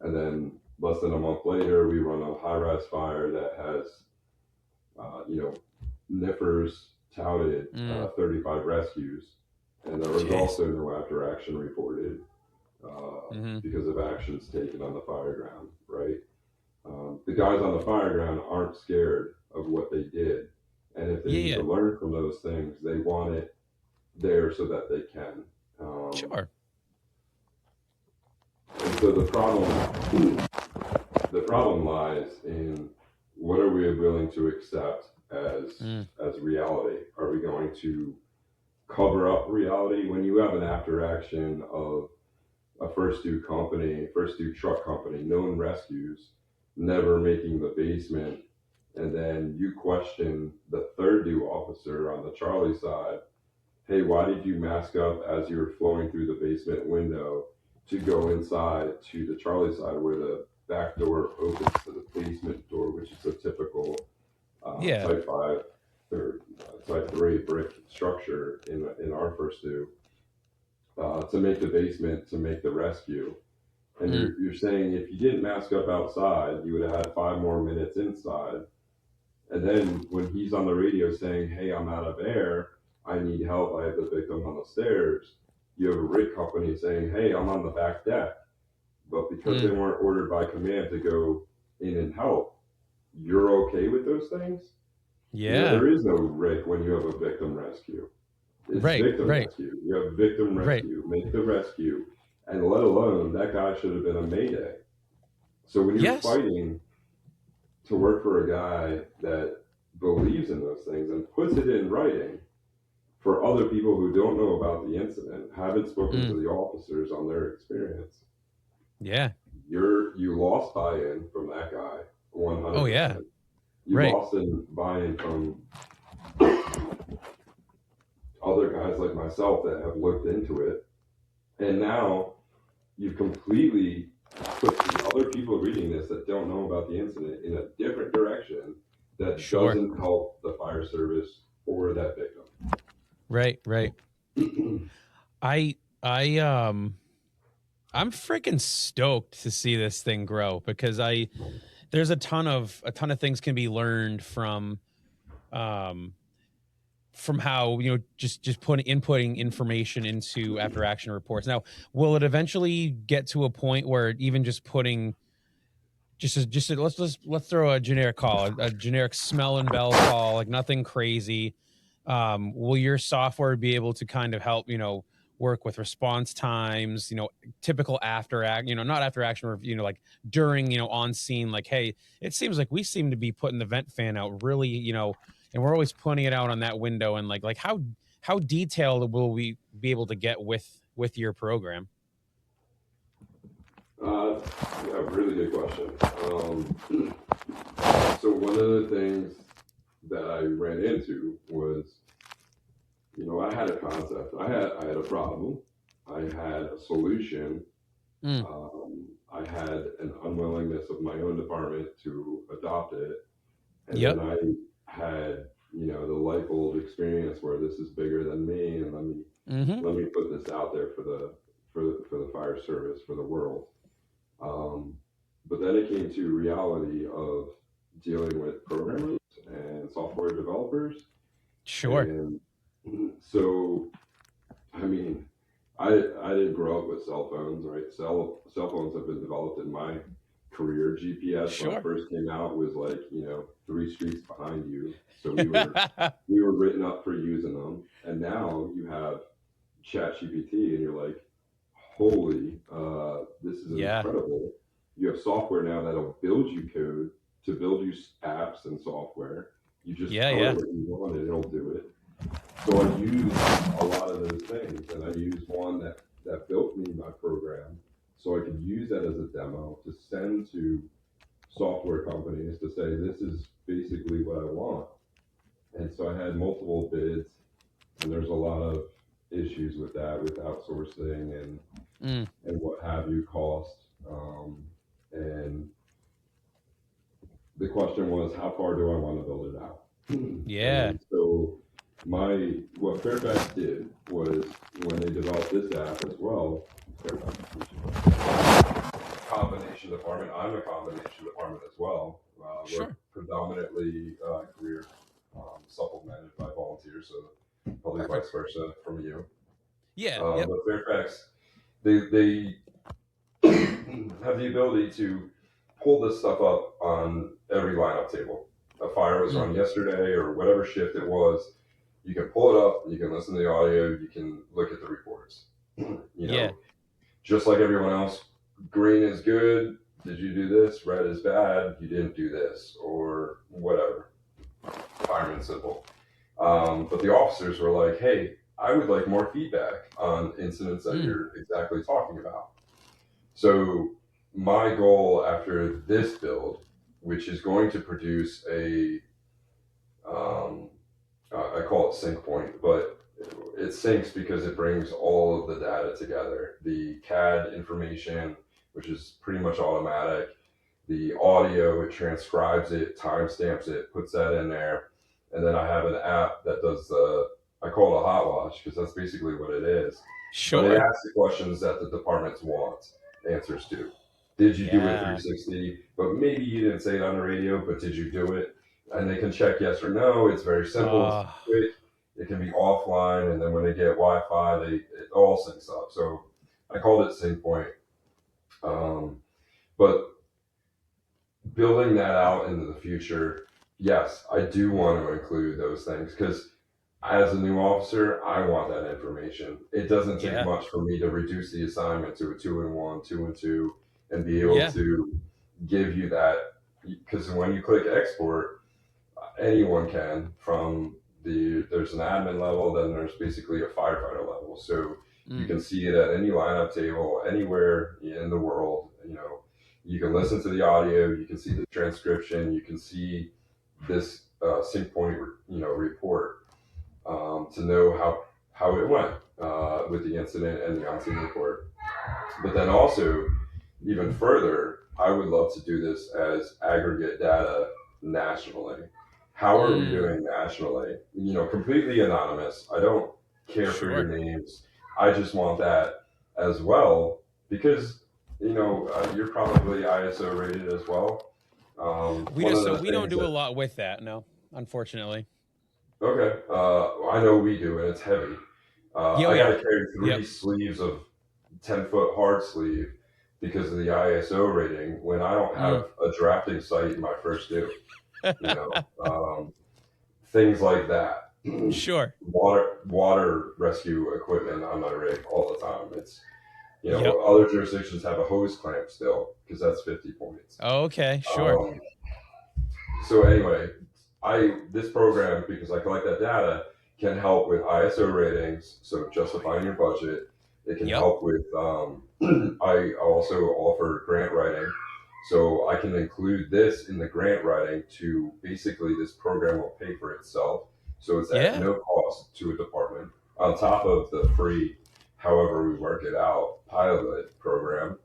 S5: And then less than a month later, we run a high-rise fire that has, NIFRs touted 35 rescues, and there was also no after-action reported because of actions taken on the fireground, right? The guys on the fireground aren't scared of what they did, and if they need to learn from those things, they want it there so that they can.
S1: Sure.
S5: And so the problem lies in what are we willing to accept as reality? Are we going to cover up reality? When you have an after action of a first due truck company, known rescues, never making the basement, and then you question the third due officer on the Charlie side, hey, why did you mask up as you were flowing through the basement window to go inside to the Charlie side where the back door opens to the basement door, which is a typical type 5 or type 3 brick structure in our first due, to make the basement, to make the rescue. And you're saying if you didn't mask up outside, you would have had 5 more minutes inside. And then when he's on the radio saying, hey, I'm out of air, I need help, I have the victim on the stairs, you have a rig company saying, hey, I'm on the back deck. But because they weren't ordered by command to go in and help, you're okay with those things?
S1: Yeah.
S5: There is no rig when you have a victim rescue. It's victim rescue. You have victim rescue, make the rescue, and let alone that guy should have been a Mayday. So when you're fighting to work for a guy that believes in those things and puts it in writing for other people who don't know about the incident, haven't spoken to the officers on their experience.
S1: Yeah.
S5: You lost buy-in from that guy 100%.
S1: Oh yeah.
S5: You lost buy-in from other guys like myself that have looked into it. And now you've completely put the other people reading this that don't know about the incident in a different direction that doesn't help the fire service or that victim.
S1: Right. I'm freaking stoked to see this thing grow because there's a ton of things can be learned from how, just inputting information into after action reports. Now, will it eventually get to a point where even just putting let's throw a generic call, a generic smell and bell call, like nothing crazy. Will your software be able to kind of help, work with response times, typical not after action, like during, on scene, like, hey, it seems like we seem to be putting the vent fan out really, and we're always putting it out on that window, and like how detailed will we be able to get with your program?
S5: Yeah, really good question. So one of the things that I ran into was, I had a concept. I had a problem. I had a solution. I had an unwillingness of my own department to adopt it. And then I had, the life old experience where this is bigger than me, and let me put this out there for the fire service, for the world. But then it came to reality of dealing with programmers and software developers.
S1: Sure.
S5: And so, I didn't grow up with cell phones, right? Cell phones have been developed in my career. GPS when I first came out was like, 3 streets behind you. So we were written up for using them. And now you have ChatGPT and you're like, holy, this is incredible. You have software now that'll build you code to build you apps and software. You just tell it what you want and it'll do it. So I use a lot of those things, and I use one that built me my program so I could use that as a demo to send to software companies to say, this is basically what I want. And so I had multiple bids, and there's a lot of issues with that, with outsourcing and what have you, cost. And the question was, how far do I want to build it out?
S1: Yeah.
S5: And so what Fairfax did was, when they developed this app as well, combination department. I'm a combination department as well.
S1: Sure.
S5: We're predominantly career supplemented by volunteers, so probably
S1: Perfect.
S5: vice versa from you.
S1: Yeah. Yep.
S5: But Fairfax, they have the ability to pull this stuff up on every lineup table. A fire was run yesterday or whatever shift it was. You can pull it up, you can listen to the audio, you can look at the reports. Just like everyone else, green is good. Did you do this? Red is bad. You didn't do this, or whatever. Fireman simple. But the officers were like, hey, I would like more feedback on incidents that you're exactly talking about. So my goal after this build, which is going to produce I call it sync point, but it syncs because it brings all of the data together. The CAD information, which is pretty much automatic. The audio, it transcribes it, timestamps it, puts that in there. And then I have an app that does I call it a hot wash because that's basically what it is.
S1: Sure.
S5: But it asks the questions that the departments want answers to. Did you do it 360? But maybe you didn't say it on the radio, but did you do it? And they can check yes or no. It's very simple. It's quick. It can be offline, and then when they get Wi-Fi, it all syncs up. So I called it Sync Point. But building that out into the future, yes, I do want to include those things because as a new officer, I want that information. It doesn't take much for me to reduce the assignment to a 2-in-1, 2-in-2, and be able to give you that. Because when you click export, anyone can there's an admin level, then there's basically a firefighter level. So you can see it at any lineup table, anywhere in the world. You can listen to the audio, you can see the transcription, you can see this sync point, report to know how it went with the incident and the on-scene report. But then also, even further, I would love to do this as aggregate data nationally. How are we doing nationally? Completely anonymous. I don't care for your names. I just want that as well because, you're probably ISO rated as well.
S1: We don't do a lot with that, no, unfortunately.
S5: Okay. I know we do, and it's heavy. I got to carry 3 sleeves of 10-foot hard sleeve because of the ISO rating when I don't have a drafting site in my first due. Things like that.
S1: Sure.
S5: Water rescue equipment on my rig all the time. It's other jurisdictions have a hose clamp still because that's 50 points.
S1: Okay, sure.
S5: So anyway, this program, because I collect that data, can help with ISO ratings. So justifying your budget. It can help with. I also offer grant writing. So I can include this in the grant writing to basically this program will pay for itself. So it's at no cost to a department on top of the free, however we work it out, pilot program.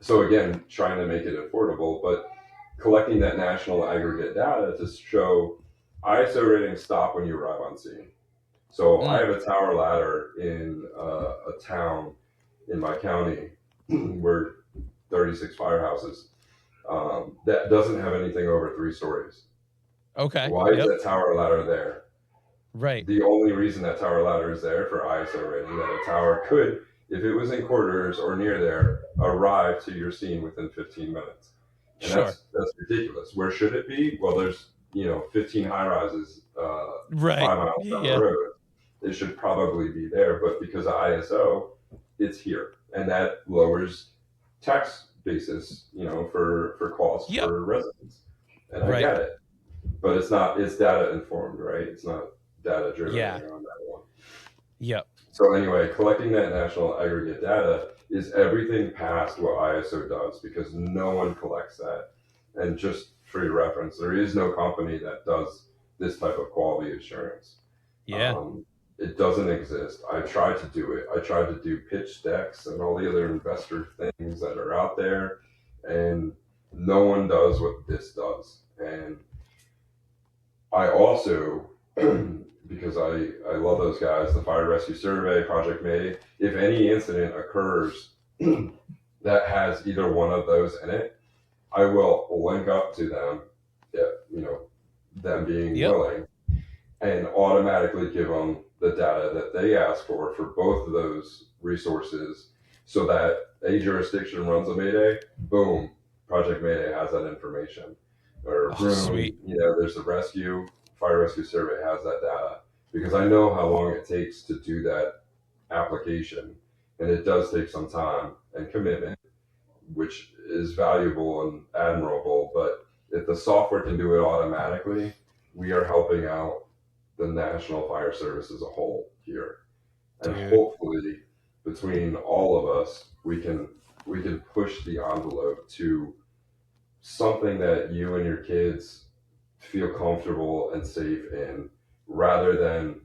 S5: So again, trying to make it affordable, but collecting that national aggregate data to show ISO ratings stop when you arrive on scene. So I have a tower ladder in a town in my county where 36 firehouses that doesn't have anything over 3 stories.
S1: Okay.
S5: Why is that tower ladder there?
S1: Right.
S5: The only reason that tower ladder is there for ISO rating, that a tower could, if it was in quarters or near there, arrive to your scene within 15 minutes. And that's ridiculous. Where should it be? Well, there's 15 high rises 5 miles down the road. It should probably be there, but because of ISO, it's here, and that lowers tax basis, for costs for residents. And I get it, but it's not. It's data informed, right? It's not data driven on that one.
S1: Yep.
S5: So anyway, collecting that national aggregate data is everything past what ISO does because no one collects that. And just for your reference, there is no company that does this type of quality assurance. It doesn't exist. I tried to do it. I tried to do pitch decks and all the other investor things that are out there. And no one does what this does. And I also, because I love those guys, the Fire Rescue Survey, Project May, if any incident occurs that has either one of those in it, I will link up to them, them being willing, and automatically give them the data that they ask for both of those resources, so that a jurisdiction runs a Mayday, boom, Project Mayday has that information. Or boom,
S1: sweet.
S5: There's a rescue, Fire Rescue Survey has that data, because I know how long it takes to do that application, and it does take some time and commitment, which is valuable and admirable. But if the software can do it automatically, we are helping out the National Fire Service as a whole here. And hopefully between all of us, we can push the envelope to something that you and your kids feel comfortable and safe in, rather than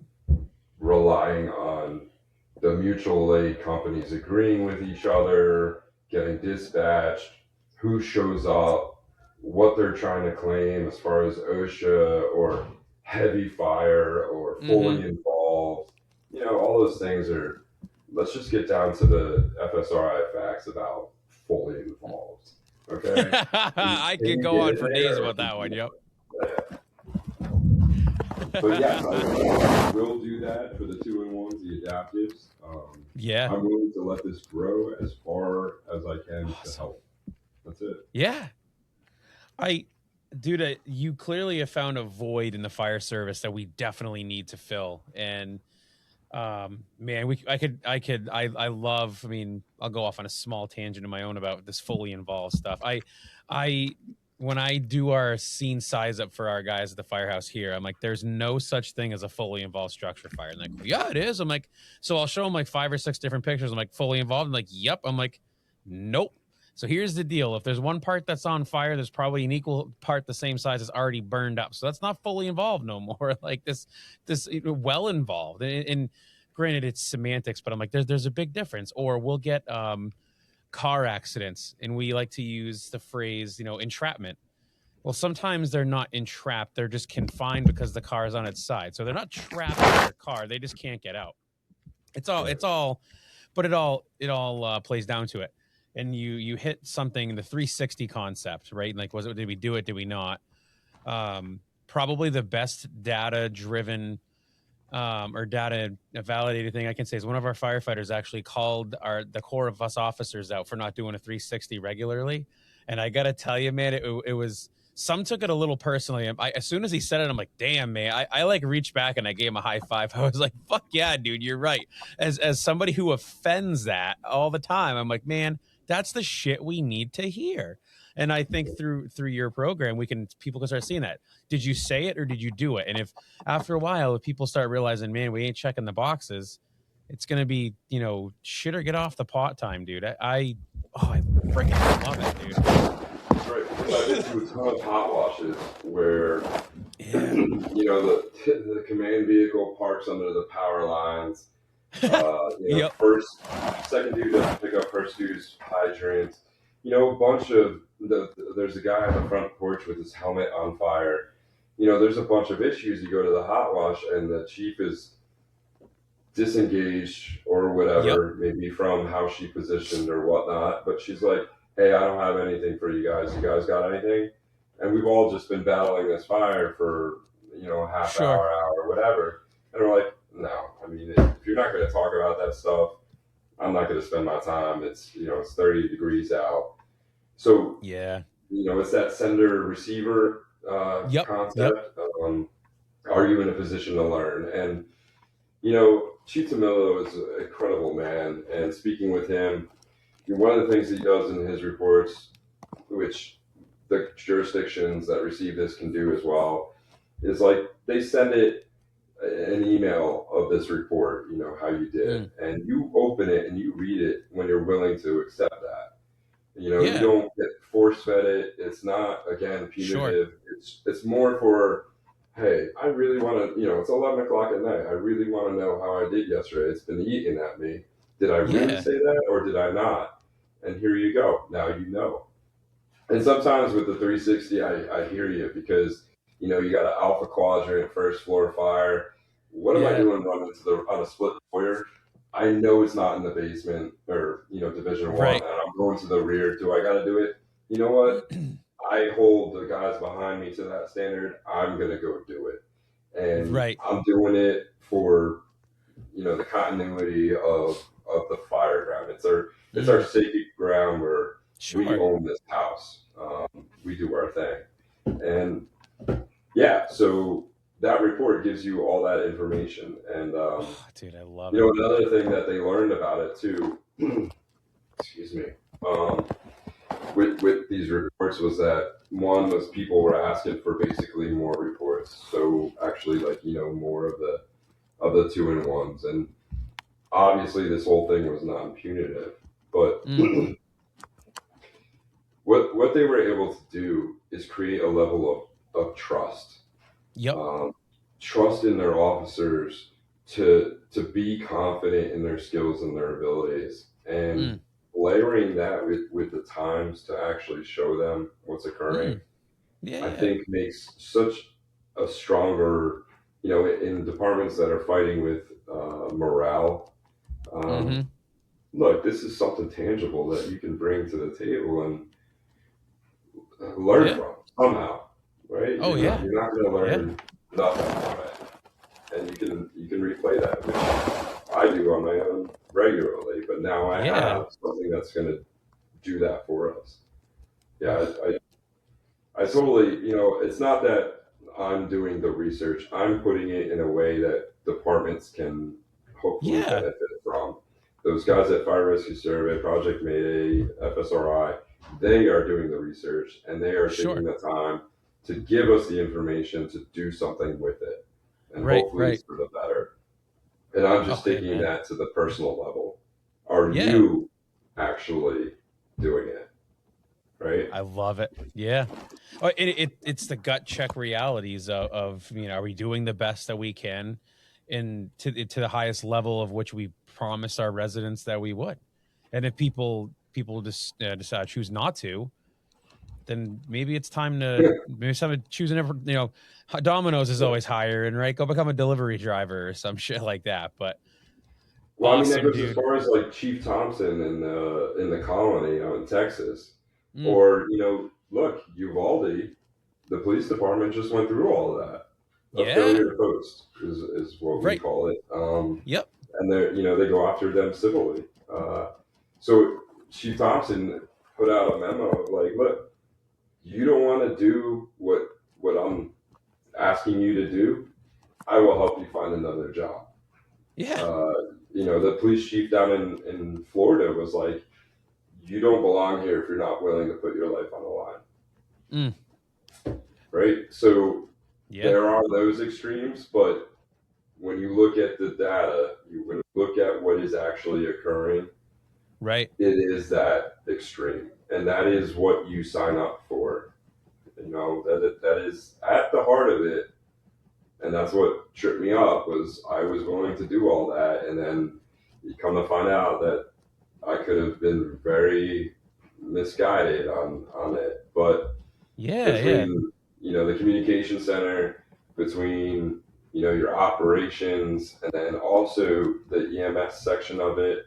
S5: relying on the mutual aid companies agreeing with each other, getting dispatched, who shows up, what they're trying to claim as far as OSHA or heavy fire or fully involved. All those things are, let's just get down to the FSRI facts about fully involved. Okay.
S1: I could go on for days about that one. Yep.
S5: But yes, I will do that for the 2-in-1s, the adaptives. I'm willing to let this grow as far as I can to help. That's it.
S1: Yeah. Dude, you clearly have found a void in the fire service that we definitely need to fill. And man, I love, I'll go off on a small tangent of my own about this fully involved stuff. When I do our scene size up for our guys at the firehouse here, I'm like, there's no such thing as a fully involved structure fire. And like, yeah, it is. I'm like, so I'll show them like 5 or 6 different pictures. I'm like, fully involved. I'm like, yep. I'm like, nope. So here's the deal. If there's one part that's on fire, there's probably an equal part the same size that's already burned up. So that's not fully involved no more. Like this well involved. And granted, it's semantics, but I'm like, there's a big difference. Or we'll get car accidents, and we like to use the phrase, entrapment. Well, sometimes they're not entrapped. They're just confined because the car is on its side. So they're not trapped in their car. They just can't get out. It all plays down to it. And you hit something, the 360 concept, right? Like, did we do it? Did we not? Probably the best data driven or data validated thing I can say is one of our firefighters actually called the core of us officers out for not doing a 360 regularly. And I got to tell you, man, it was, some took it a little personally. As soon as he said it, I'm like, damn, man, I like reached back and I gave him a high five. I was like, fuck yeah, dude, you're right. As somebody who offends that all the time, I'm like, man, that's the shit we need to hear. And I think through your program, people can start seeing that. Did you say it or did you do it? And if after a while, if people start realizing, man, we ain't checking the boxes, it's going to be, shit or get off the pot time, dude. I freaking love it, dude.
S5: That's right. I did do a ton of hot washes where, the command vehicle parks under the power lines. Second dude doesn't pick up first dude's hydrant. A bunch of there's a guy on the front porch with his helmet on fire. There's a bunch of issues. You go to the hot wash and the chief is disengaged or whatever, maybe from how she positioned or whatnot. But she's like, hey, I don't have anything for you guys. You guys got anything? And we've all just been battling this fire for, half hour, whatever. And we're like, no, if you're not going to talk about that stuff, I'm not going to spend my time. It's, it's 30 degrees out. So, it's that sender receiver concept. Are you in a position to learn? And, Chief Tamillo is an incredible man. And speaking with him, one of the things he does in his reports, which the jurisdictions that receive this can do as well, is like they send it an email of this report, how you did, and you open it and you read it when you're willing to accept that. You don't get force fed it. It's not, again, punitive. It's more for, hey, I really want to, it's 11 o'clock at night. I really want to know how I did yesterday. It's been eating at me. Did I really say that or did I not? And here you go. Now you know. And sometimes with the 360, I hear you because, you got an alpha quadrant, first floor fire. What am I doing running on a split foyer? I know it's not in the basement or, Division One,
S1: Right.
S5: and I'm going to the rear. Do I got to do it? You know what? I hold the guys behind me to that standard. I'm going to go do it. And
S1: Right.
S5: I'm doing it for, the continuity of the Fireground. It's our sacred ground where we own this house. We do our thing. And yeah, so that report gives you all that information. And,
S1: dude, I love it.
S5: Another thing that they learned about it too, excuse me, with these reports was that one was people were asking for basically more reports. So actually more of the 2-in-1s. And obviously this whole thing was non-punitive, but what they were able to do is create a level of trust.
S1: Yep.
S5: Trust in their officers to be confident in their skills and their abilities, and layering that with the times to actually show them what's occurring. I think makes such a stronger, in departments that are fighting with morale. Look, this is something tangible that you can bring to the table and learn from somehow, right? You're not going to learn nothing from it, and you can replay that, which I do on my own regularly. But now I have something that's going to do that for us. Yeah, I totally. It's not that I'm doing the research; I'm putting it in a way that departments can hopefully benefit from. Those guys at Fire Rescue Survey, Project Mayday, FSRI, they are doing the research and they are taking the time to give us the information to do something with it. And hopefully it's for the better. And I'm just taking that to the personal level. Are you actually doing it? Right?
S1: I love it. Yeah. It's the gut check realities of are we doing the best that we can and to the highest level of which we promised our residents that we would. And if people just decide choose not to, then maybe it's time to choose a different, Domino's is always hiring, right? Go become a delivery driver or some shit like that. But
S5: well, I mean, that goes as far as like Chief Thompson in the colony out in Texas, or look, Uvalde, the police department just went through all of that. Failure to post is what we call it. And they go after them civilly. So Chief Thompson put out a memo of like, look, you don't want to do what I'm asking you to do. I will help you find another job. The police chief down in Florida was like, you don't belong here if you're not willing to put your life on the line. Right? So there are those extremes, but when you look at the data, when you look at what is actually occurring, it is that extreme. And that is what you sign up for. That is at the heart of it. And that's what tripped me up was I was willing to do all that. And then you come to find out that I could have been very misguided on it. But between, the communication center, between, your operations, and then also the EMS section of it,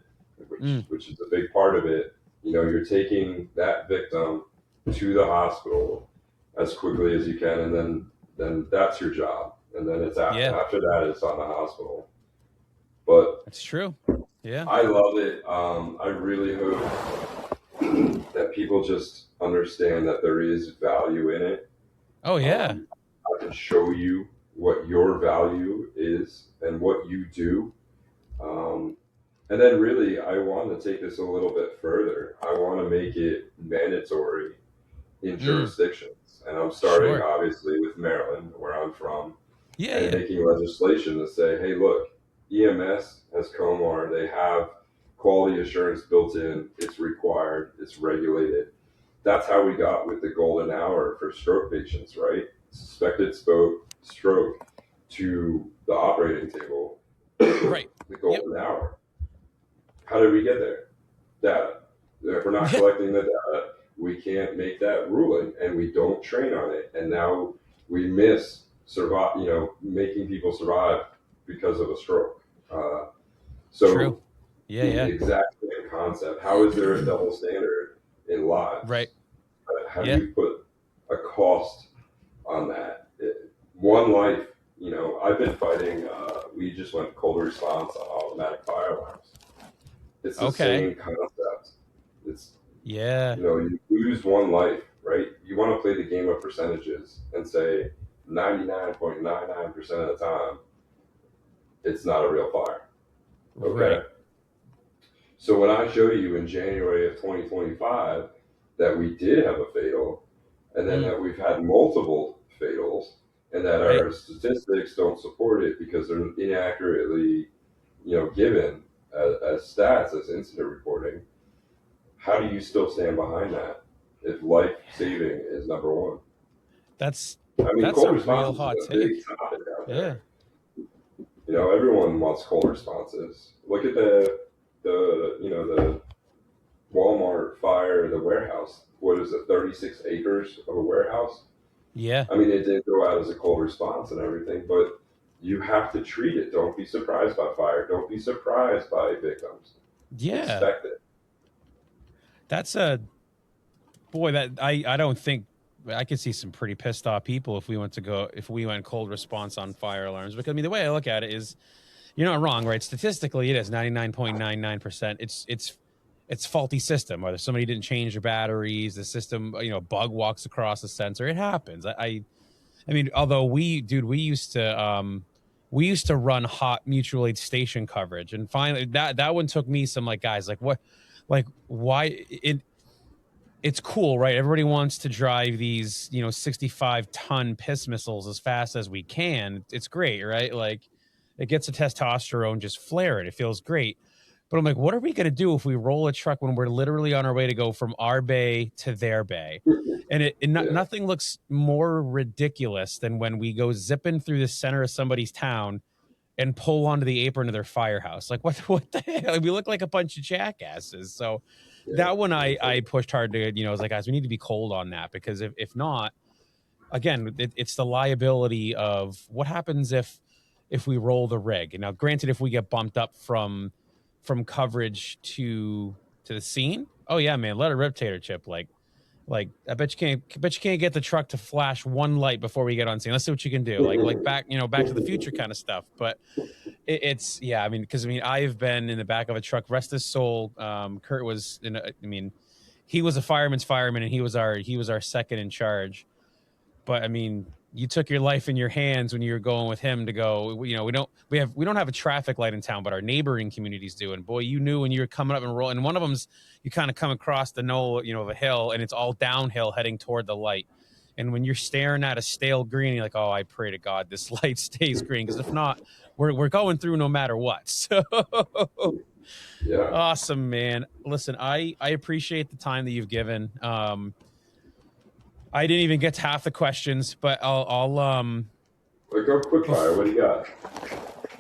S5: which is a big part of it, you're taking that victim to the hospital as quickly as you can, and then that's your job. And then it's after that, it's on the hospital. But
S1: it's true. Yeah.
S5: I love it. I really hope that people just understand that there is value in it.
S1: Oh, yeah.
S5: I can show you what your value is and what you do. And then really, I want to take this a little bit further. I want to make it mandatory in jurisdictions. And I'm starting, obviously, with Maryland, where I'm from, and making legislation to say, hey, look, EMS has COMAR. They have quality assurance built in. It's required. It's regulated. That's how we got with the golden hour for stroke patients, right? Suspected stroke to the operating table. The golden hour. How did we get there? Data. If we're not collecting the data, we can't make that ruling, and we don't train on it, and now we miss making people survive because of a stroke. So
S1: True. Yeah.
S5: Exactly the concept. How is there a double standard in lives?
S1: Right.
S5: How do you put a cost on that? One life, I've been fighting, we just went cold response on automatic fire alarms. It's the same concept. It's, you lose one life, right? You want to play the game of percentages and say 99.99% of the time, it's not a real fire. Okay. Right. So when I show you in January of 2025 that we did have a fatal, and then that we've had multiple fatals, and that our statistics don't support it because they're inaccurately, given as stats, as incident reporting, how do you still stand behind that if life saving is number one?
S1: That's a real hot take. Yeah.
S5: Everyone wants cold responses. Look at the Walmart fire, the warehouse. What is it, 36 acres of a warehouse?
S1: Yeah.
S5: I mean, it did go out as a cold response and everything, but you have to treat it. Don't be surprised by fire. Don't be surprised by victims.
S1: Yeah.
S5: Expect it.
S1: That's that I don't think I could see some pretty pissed off people if we went cold response on fire alarms. Because I mean, the way I look at it is, you're not wrong, right? Statistically, it is 99.99%. It's faulty system. Whether somebody didn't change their batteries, the system, bug walks across the sensor. It happens. I mean, although we used to run hot mutual aid station coverage, and finally that one took me some why it's cool, right? Everybody wants to drive these 65-ton piss missiles as fast as we can. It's great, right? Like, it gets the testosterone just flaring. It feels great. But I'm like, what are we going to do if we roll a truck when we're literally on our way to go from our bay to their bay? And nothing looks more ridiculous than when we go zipping through the center of somebody's town and pull onto the apron of their firehouse. Like, what the hell? We look like a bunch of jackasses. So that one I pushed hard to, I was like, guys, we need to be cold on that, because if not, again, it's the liability of what happens if we roll the rig. And now, granted, if we get bumped up from coverage to the scene, oh yeah, man, let a rip, Tater Chip. Like I bet you can't get the truck to flash one light before we get on scene. Let's see what you can do. Like back to the future kind of stuff. But it's I mean, because I've been in the back of a truck. Rest his soul. Kurt was he was a fireman's fireman, and he was our second in charge. But I mean, you took your life in your hands when you were going with him to go. We don't have a traffic light in town, but our neighboring communities do. And boy, you knew when you were coming up and rolling. And one of them's, you kind of come across the knoll, of a hill, and it's all downhill heading toward the light. And when you're staring at a stale green, you're like, oh, I pray to God this light stays green, because if not, we're going through no matter what. So awesome, man. Listen, I appreciate the time that you've given. I didn't even get to half the questions, but I'll
S5: go quick fire. What do you got?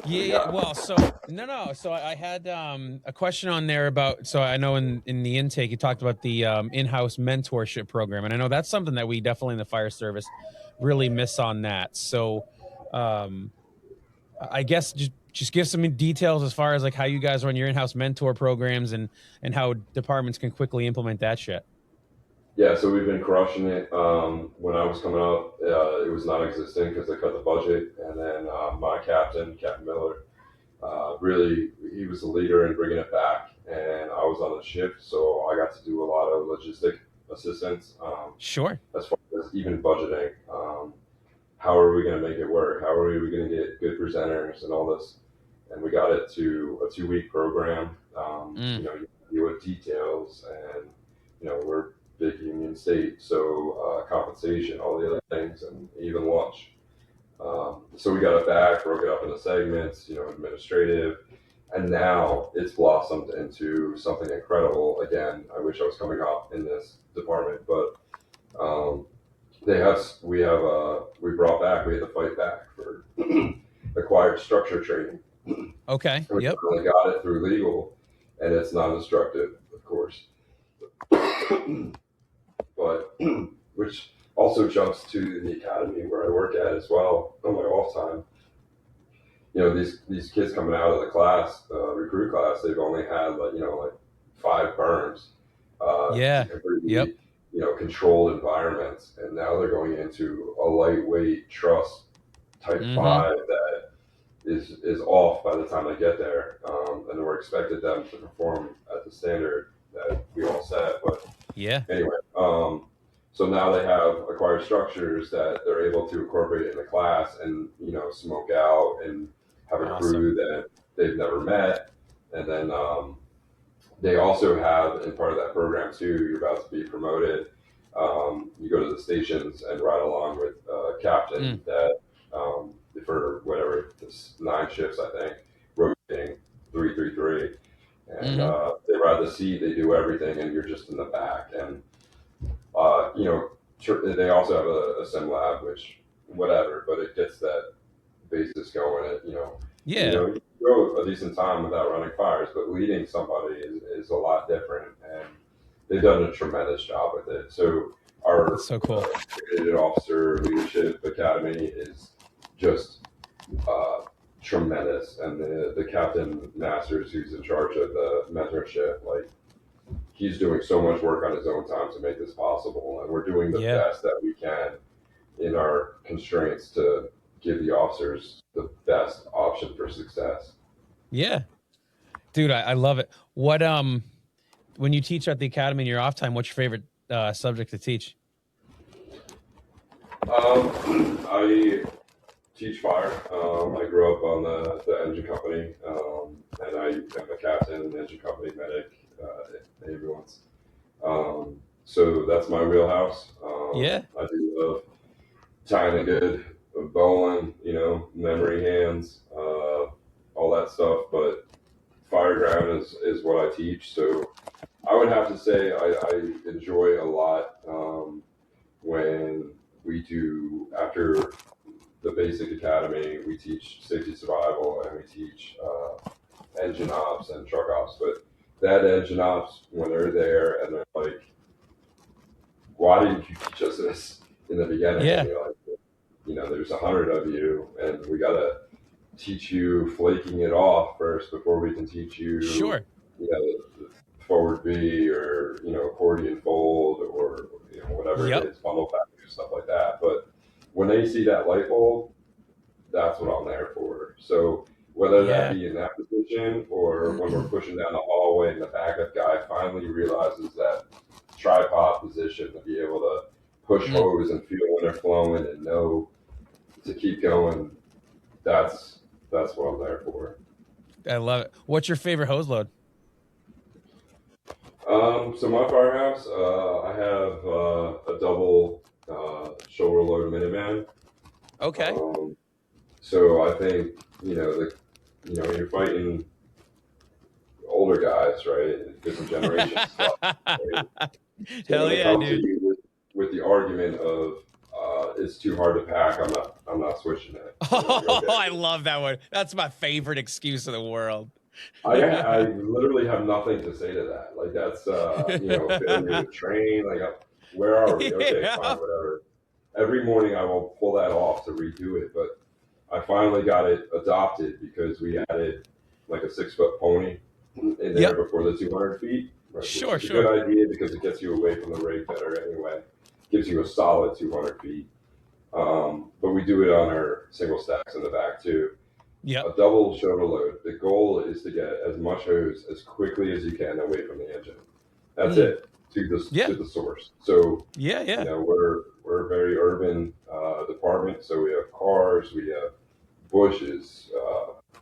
S1: Yeah. Well, so no. So I had a question on there about. So I know in the intake you talked about the in-house mentorship program, and I know that's something that we definitely in the fire service really miss on that. So I guess just give some details as far as like how you guys run your in-house mentor programs and how departments can quickly implement that shit.
S5: Yeah, so we've been crushing it. When I was coming up, it was non-existent because they cut the budget. And then my Captain Miller, really, he was the leader in bringing it back. And I was on the shift, so I got to do a lot of logistic assistance.
S1: Sure.
S5: As far as even budgeting, how are we going to make it work? How are we going to get good presenters and all this? And we got it to a 2-week program. You deal with details, and we're big union state, so compensation, all the other things, and even lunch. So we got it back, broke it up into segments, administrative, and now it's blossomed into something incredible. Again, I wish I was coming up in this department, but we had to fight back for acquired structure training.
S1: Okay.
S5: We finally got it through legal, and it's non-destructive, of course. but which also jumps to the academy where I work at as well on my off time. These kids coming out of the class, recruit class, they've only had like 5 burns,
S1: Yeah.
S5: completely,
S1: Yep.
S5: controlled environments, and now they're going into a lightweight truss type 5 that is off by the time they get there, and we're expected them to perform at the standard that we all set. But
S1: yeah.
S5: Anyway, so now they have acquired structures that they're able to incorporate in the class and, smoke out and have a crew that they've never met. And then they also have, in part of that program too, you're about to be promoted. You go to the stations and ride along with a captain that, for whatever, it's 9 shifts, I think, rotating 3-3-3. And they ride the seat, they do everything, and you're just in the back. And they also have a sim lab, which whatever, but it gets that basis going. You go a decent time without running fires, but leading somebody is a lot different, and they've done a tremendous job with it. So our accredited officer leadership academy is just tremendous, and the captain Masters, who's in charge of the mentorship, like, he's doing so much work on his own time to make this possible, and we're doing the best that we can in our constraints to give the officers the best option for success.
S1: Yeah, dude, I love it. What when you teach at the academy in your off time, what's your favorite subject to teach?
S5: I teach fire. I grew up on the engine company, and I am a captain, engine company medic, ambulance. So that's my wheelhouse. I do love tying a good bowling, memory hands, all that stuff. But Fireground is what I teach. So I would have to say I enjoy a lot when we do, after the basic academy, we teach safety survival, and we teach engine ops and truck ops. But that engine ops, when they're there and they're like, why didn't you teach us this in the beginning?
S1: Yeah.
S5: And you're like, there's 100 of you, and we got to teach you flaking it off first before we can teach you, forward V or, accordion fold or, whatever it is, bundle package, stuff like that. But when they see that light bulb, that's what I'm there for. So whether that be in that position or when we're pushing down the hallway and the backup guy finally realizes that tripod position to be able to push hose and feel when they're flowing and know to keep going, that's what I'm there for.
S1: I love it. What's your favorite hose load?
S5: So my firehouse, I have a double shoulder load Minuteman.
S1: Okay.
S5: So I think, you're fighting older guys, right? Different generations stuff. Right?
S1: Hell yeah, dude.
S5: With the argument of it's too hard to pack, I'm not switching it.
S1: Oh, I love that one. That's my favorite excuse in the world.
S5: I literally have nothing to say to that. Like, that's failure to train. Like, where are we? Okay, fine, whatever. Every morning I will pull that off to redo it, but I finally got it adopted because we added like a 6-foot pony in there before the 200 feet. Right?
S1: Sure.
S5: A good idea because it gets you away from the rig better anyway. Gives you a solid 200 feet. But we do it on our single stacks in the back too.
S1: Yeah.
S5: A double shoulder load. The goal is to get as much hose as quickly as you can away from the engine. That's it, to the source. So we're a very urban department. So we have cars, we have bushes,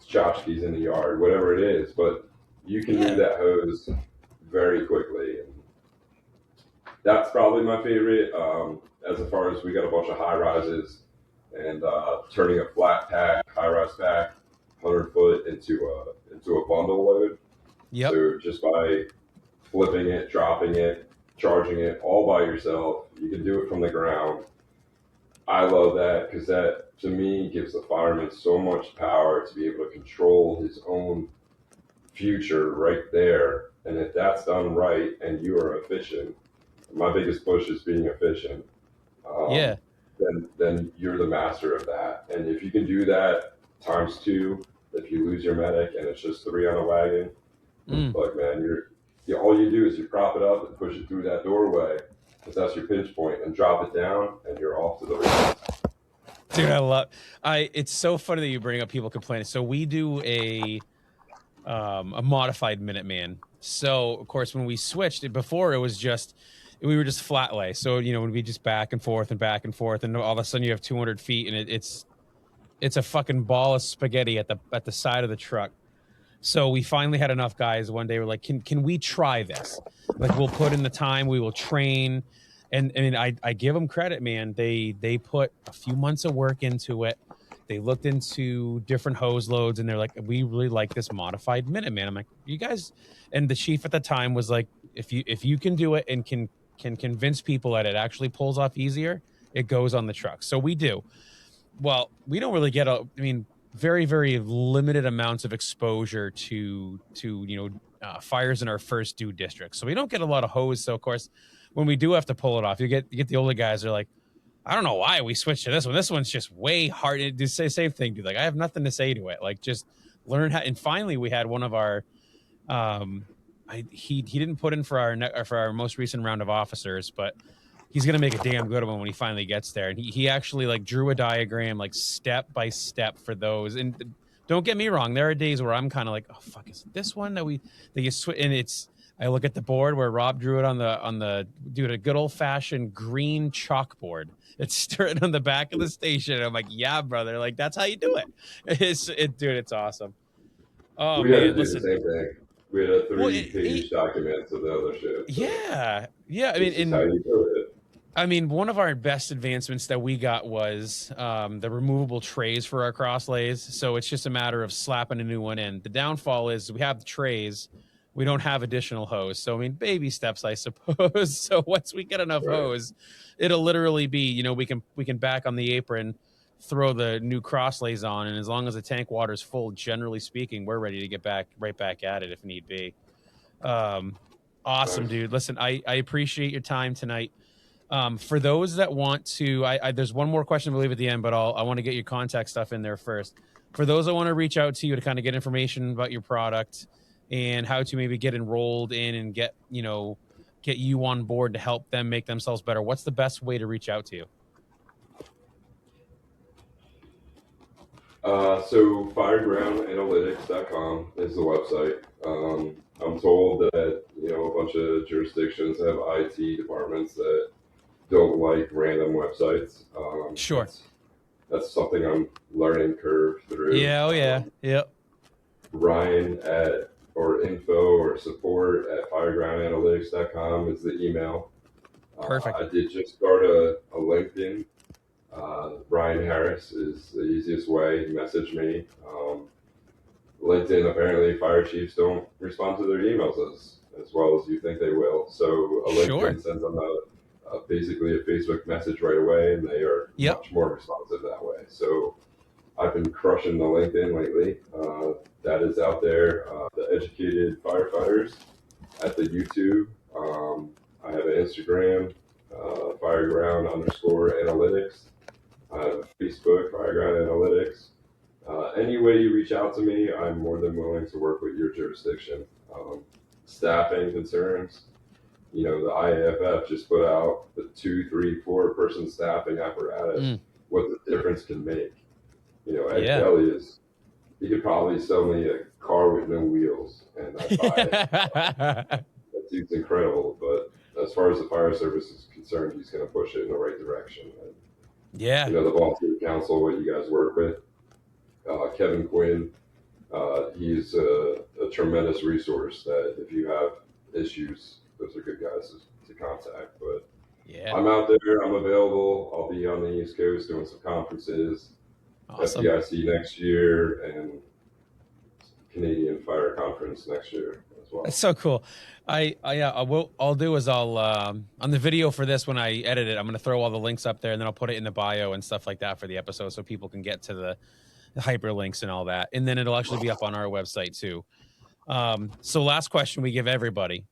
S5: tchotchkes in the yard, whatever it is. But you can move that hose very quickly. And that's probably my favorite. As far as we got a bunch of high rises and turning a flat pack, high rise pack, 100 foot into a bundle load.
S1: Yep.
S5: So just by flipping it, dropping it, charging it all by yourself, you can do it from the ground. I love that because that, to me, gives the fireman so much power to be able to control his own future right there. And if that's done right and you are efficient, my biggest push is being efficient.
S1: Yeah.
S5: Then you're the master of that. And if you can do that times 2, if you lose your medic and it's just 3 on a wagon, look, man, all you do is you prop it up and push it through that doorway, because that's your pinch point, and drop it down, and you're off to the races.
S1: Dude, it's so funny that you bring up people complaining. So we do a modified Minuteman. So of course, when we switched before, it was just, we were just flat lay. So, you know, when we just back and forth, and all of a sudden you have 200 feet, and it's a fucking ball of spaghetti at the side of the truck. So we finally had enough guys one day. We're like, can we try this? Like, we'll put in the time, we will train. And I mean, I give them credit, man. They put a few months of work into it. They looked into different hose loads, and they're like, we really like this modified Minuteman. I'm like, you guys, and the chief at the time was like, if you can do it and can convince people that it actually pulls off easier, it goes on the truck. So we do. Well, we don't really get very, very limited amounts of exposure to fires in our first due district. So we don't get a lot of hose. So of course, when we do have to pull it off, you get the older guys are like, I don't know why we switched to this one. This one's just way hard to say. Same thing, dude. Like, I have nothing to say to it. Like, just learn how. And finally, we had one of our, he didn't put in for our most recent round of officers, but he's gonna make a damn good one when he finally gets there. And he actually like drew a diagram like step by step for those. And don't get me wrong, there are days where I'm kind of like, oh fuck, is it this one that you switch? And I look at the board where Rob drew it on the dude, a good old fashioned green chalkboard. It's written on the back of the station. And I'm like, yeah, brother, like that's how you do it. Dude, it's awesome. Oh,
S5: we had
S1: man,
S5: to do the same thing. We had a 3-page document of the other shit. So
S1: yeah. I mean, one of our best advancements that we got was the removable trays for our cross lays. So it's just a matter of slapping a new one in. The downfall is we have the trays. We don't have additional hose. So, I mean, baby steps, I suppose. So once we get enough hose, it'll literally be, we can back on the apron, throw the new cross lays on. And as long as the tank water is full, generally speaking, we're ready to get right back at it if need be. Awesome, dude. Listen, I appreciate your time tonight. For those that want to, there's one more question I believe at the end, but I want to get your contact stuff in there first. For those that want to reach out to you to kind of get information about your product and how to maybe get enrolled in and get you on board to help them make themselves better, what's the best way to reach out to you?
S5: So firefighters.com is the website. I'm told that, a bunch of jurisdictions have IT departments that don't like random websites.
S1: Sure.
S5: That's something I'm learning curve through.
S1: Yeah. Oh yeah. Yep.
S5: Ryan or info or support at firegroundanalytics.com is the email.
S1: Perfect.
S5: I did just start a LinkedIn. Ryan Harris is the easiest way. Message me. LinkedIn, apparently fire chiefs don't respond to their emails as well as you think they will. So a LinkedIn sends them basically a Facebook message right away, and they are much more responsive that way. So I've been crushing the LinkedIn lately. That is out there. The Educated Firefighters at the YouTube. I have an Instagram, Fireground_Analytics. I have a Facebook, Fireground Analytics. Any way you reach out to me, I'm more than willing to work with your jurisdiction. Staffing concerns, the IAFF just put out the 2, 3, 4 person staffing apparatus. What the difference can make. Ed Kelly he could probably sell me a car with no wheels, and I'd buy it. That dude's incredible, but as far as the fire service is concerned, he's going to push it in the right direction. And, the volunteer council, what you guys work with, Kevin Quinn, he's a tremendous resource that if you have issues, those are good guys to contact. But I'm out there, I'm available. I'll be on the East Coast doing some conferences. Awesome. FDIC next year and Canadian Fire Conference next year as well.
S1: That's so cool. I'll do is I'll on the video for this, when I edit it, I'm going to throw all the links up there, and then I'll put it in the bio and stuff like that for the episode, so people can get to the hyperlinks and all that. And then it'll actually be up on our website too. So last question we give everybody.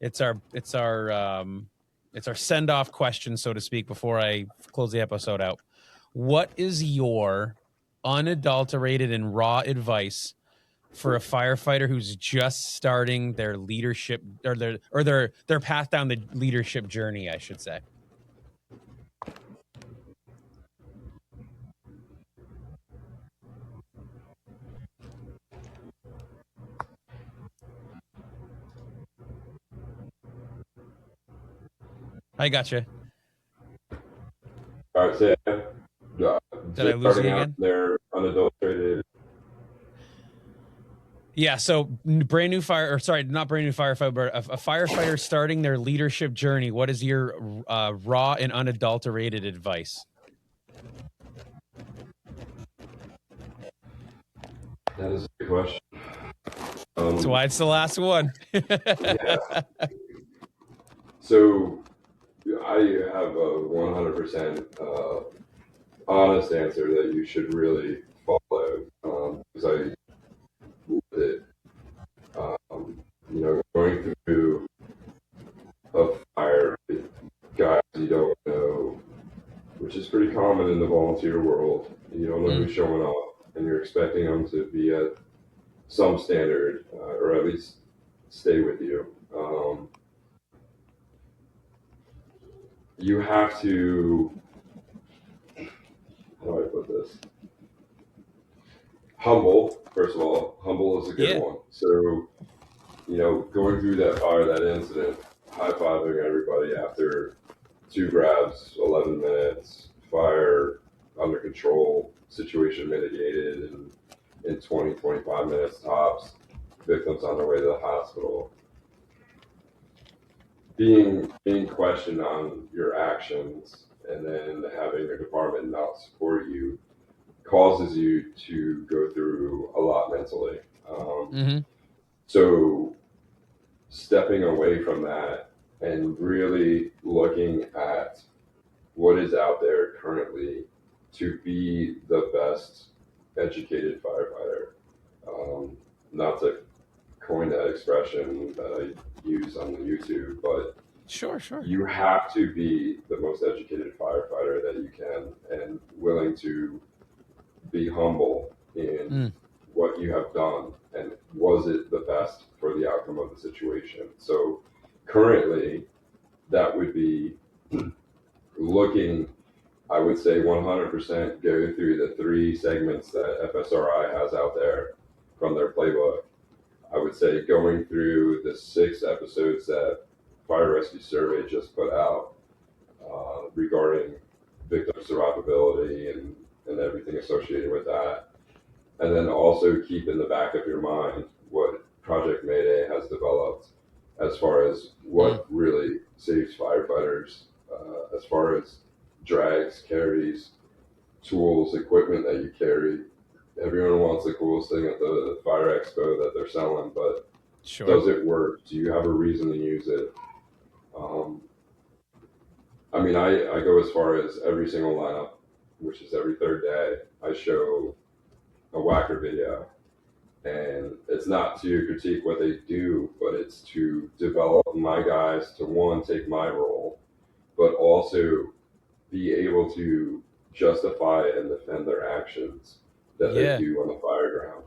S1: It's our it's our send-off question, so to speak, before I close the episode out. What is your unadulterated and raw advice for a firefighter who's just starting their leadership or their path down the leadership journey, I should say? I gotcha.
S5: All right, so
S1: Did I lose you again?
S5: They're unadulterated.
S1: Yeah, so not brand new firefighter, but a firefighter starting their leadership journey. What is your raw and unadulterated advice?
S5: That is a good question.
S1: That's why it's the last one.
S5: Yeah. So I have a 100% honest answer that you should really follow, because I lived it. Going through a fire with guys you don't know, which is pretty common in the volunteer world. You don't know who's showing up, and you're expecting them to be at some standard, or at least stay with you. You have to, how do I put this? Humble, first of all. Humble is a good one. So, going through that fire, that incident, high-fiving everybody after 2 grabs, 11 minutes, fire under control, situation mitigated in 20, 25 minutes tops, victims on their way to the hospital. Being questioned on your actions and then having your department not support you causes you to go through a lot mentally. So stepping away from that and really looking at what is out there currently to be the best educated firefighter. Not to coin that expression that I use on the YouTube, but
S1: sure.
S5: You have to be the most educated firefighter that you can, and willing to be humble in what you have done, and was it the best for the outcome of the situation. So currently, that would be looking, I would say 100% go through the 3 segments that FSRI has out there from their playbook. I would say going through the 6 episodes that Fire Rescue Survey just put out regarding victim survivability and everything associated with that. And then also keep in the back of your mind what Project Mayday has developed as far as what really saves firefighters, as far as drags, carries, tools, equipment that you carry. Everyone wants the coolest thing at the fire expo that they're selling, but does it work? Do you have a reason to use it? I go as far as every single lineup, which is every 3rd day, I show a whacker video. And it's not to critique what they do, but it's to develop my guys to, 1, take my role, but also be able to justify and defend their actions that they do on the fire ground.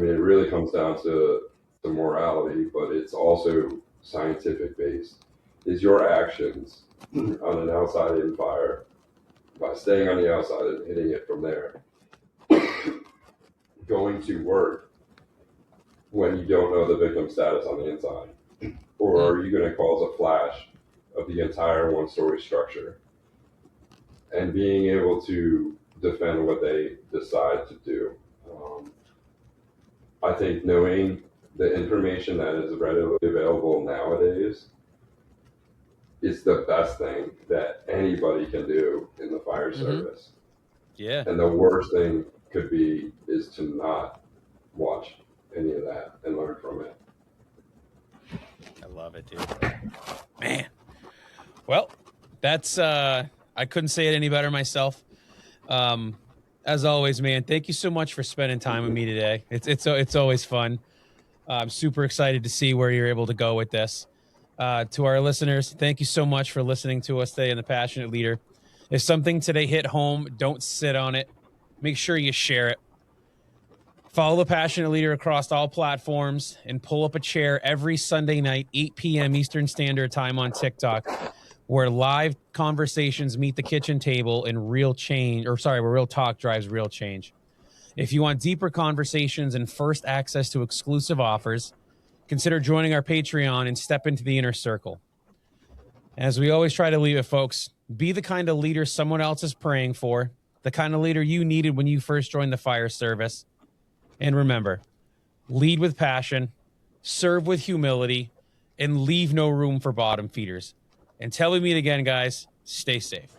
S5: It really comes down to the morality, but it's also scientific based. Is your actions on an outside-in fire, by staying on the outside and hitting it from there, going to work when you don't know the victim status on the inside? Or are you going to cause a flash of the entire 1-story structure? And being able to defend what they decide to do. I think knowing the information that is readily available nowadays is the best thing that anybody can do in the fire service.
S1: Yeah.
S5: And the worst thing could be is to not watch any of that and learn from it.
S1: I love it, dude. Man. Well, that's I couldn't say it any better myself. As always, man, thank you so much for spending time with me today. It's always fun. I'm super excited to see where you're able to go with this. To our listeners, thank you so much for listening to us today in The Passionate Leader. If something today hit home, don't sit on it. Make sure you share it. Follow The Passionate Leader across all platforms and pull up a chair every Sunday night, 8 p.m. Eastern Standard Time on TikTok, where live conversations meet the kitchen table and real talk drives real change. If you want deeper conversations and first access to exclusive offers, consider joining our Patreon and step into the inner circle. As we always try to leave it, folks, be the kind of leader someone else is praying for, the kind of leader you needed when you first joined the fire service. And remember, lead with passion, serve with humility, and leave no room for bottom feeders. Until we meet again, guys, stay safe.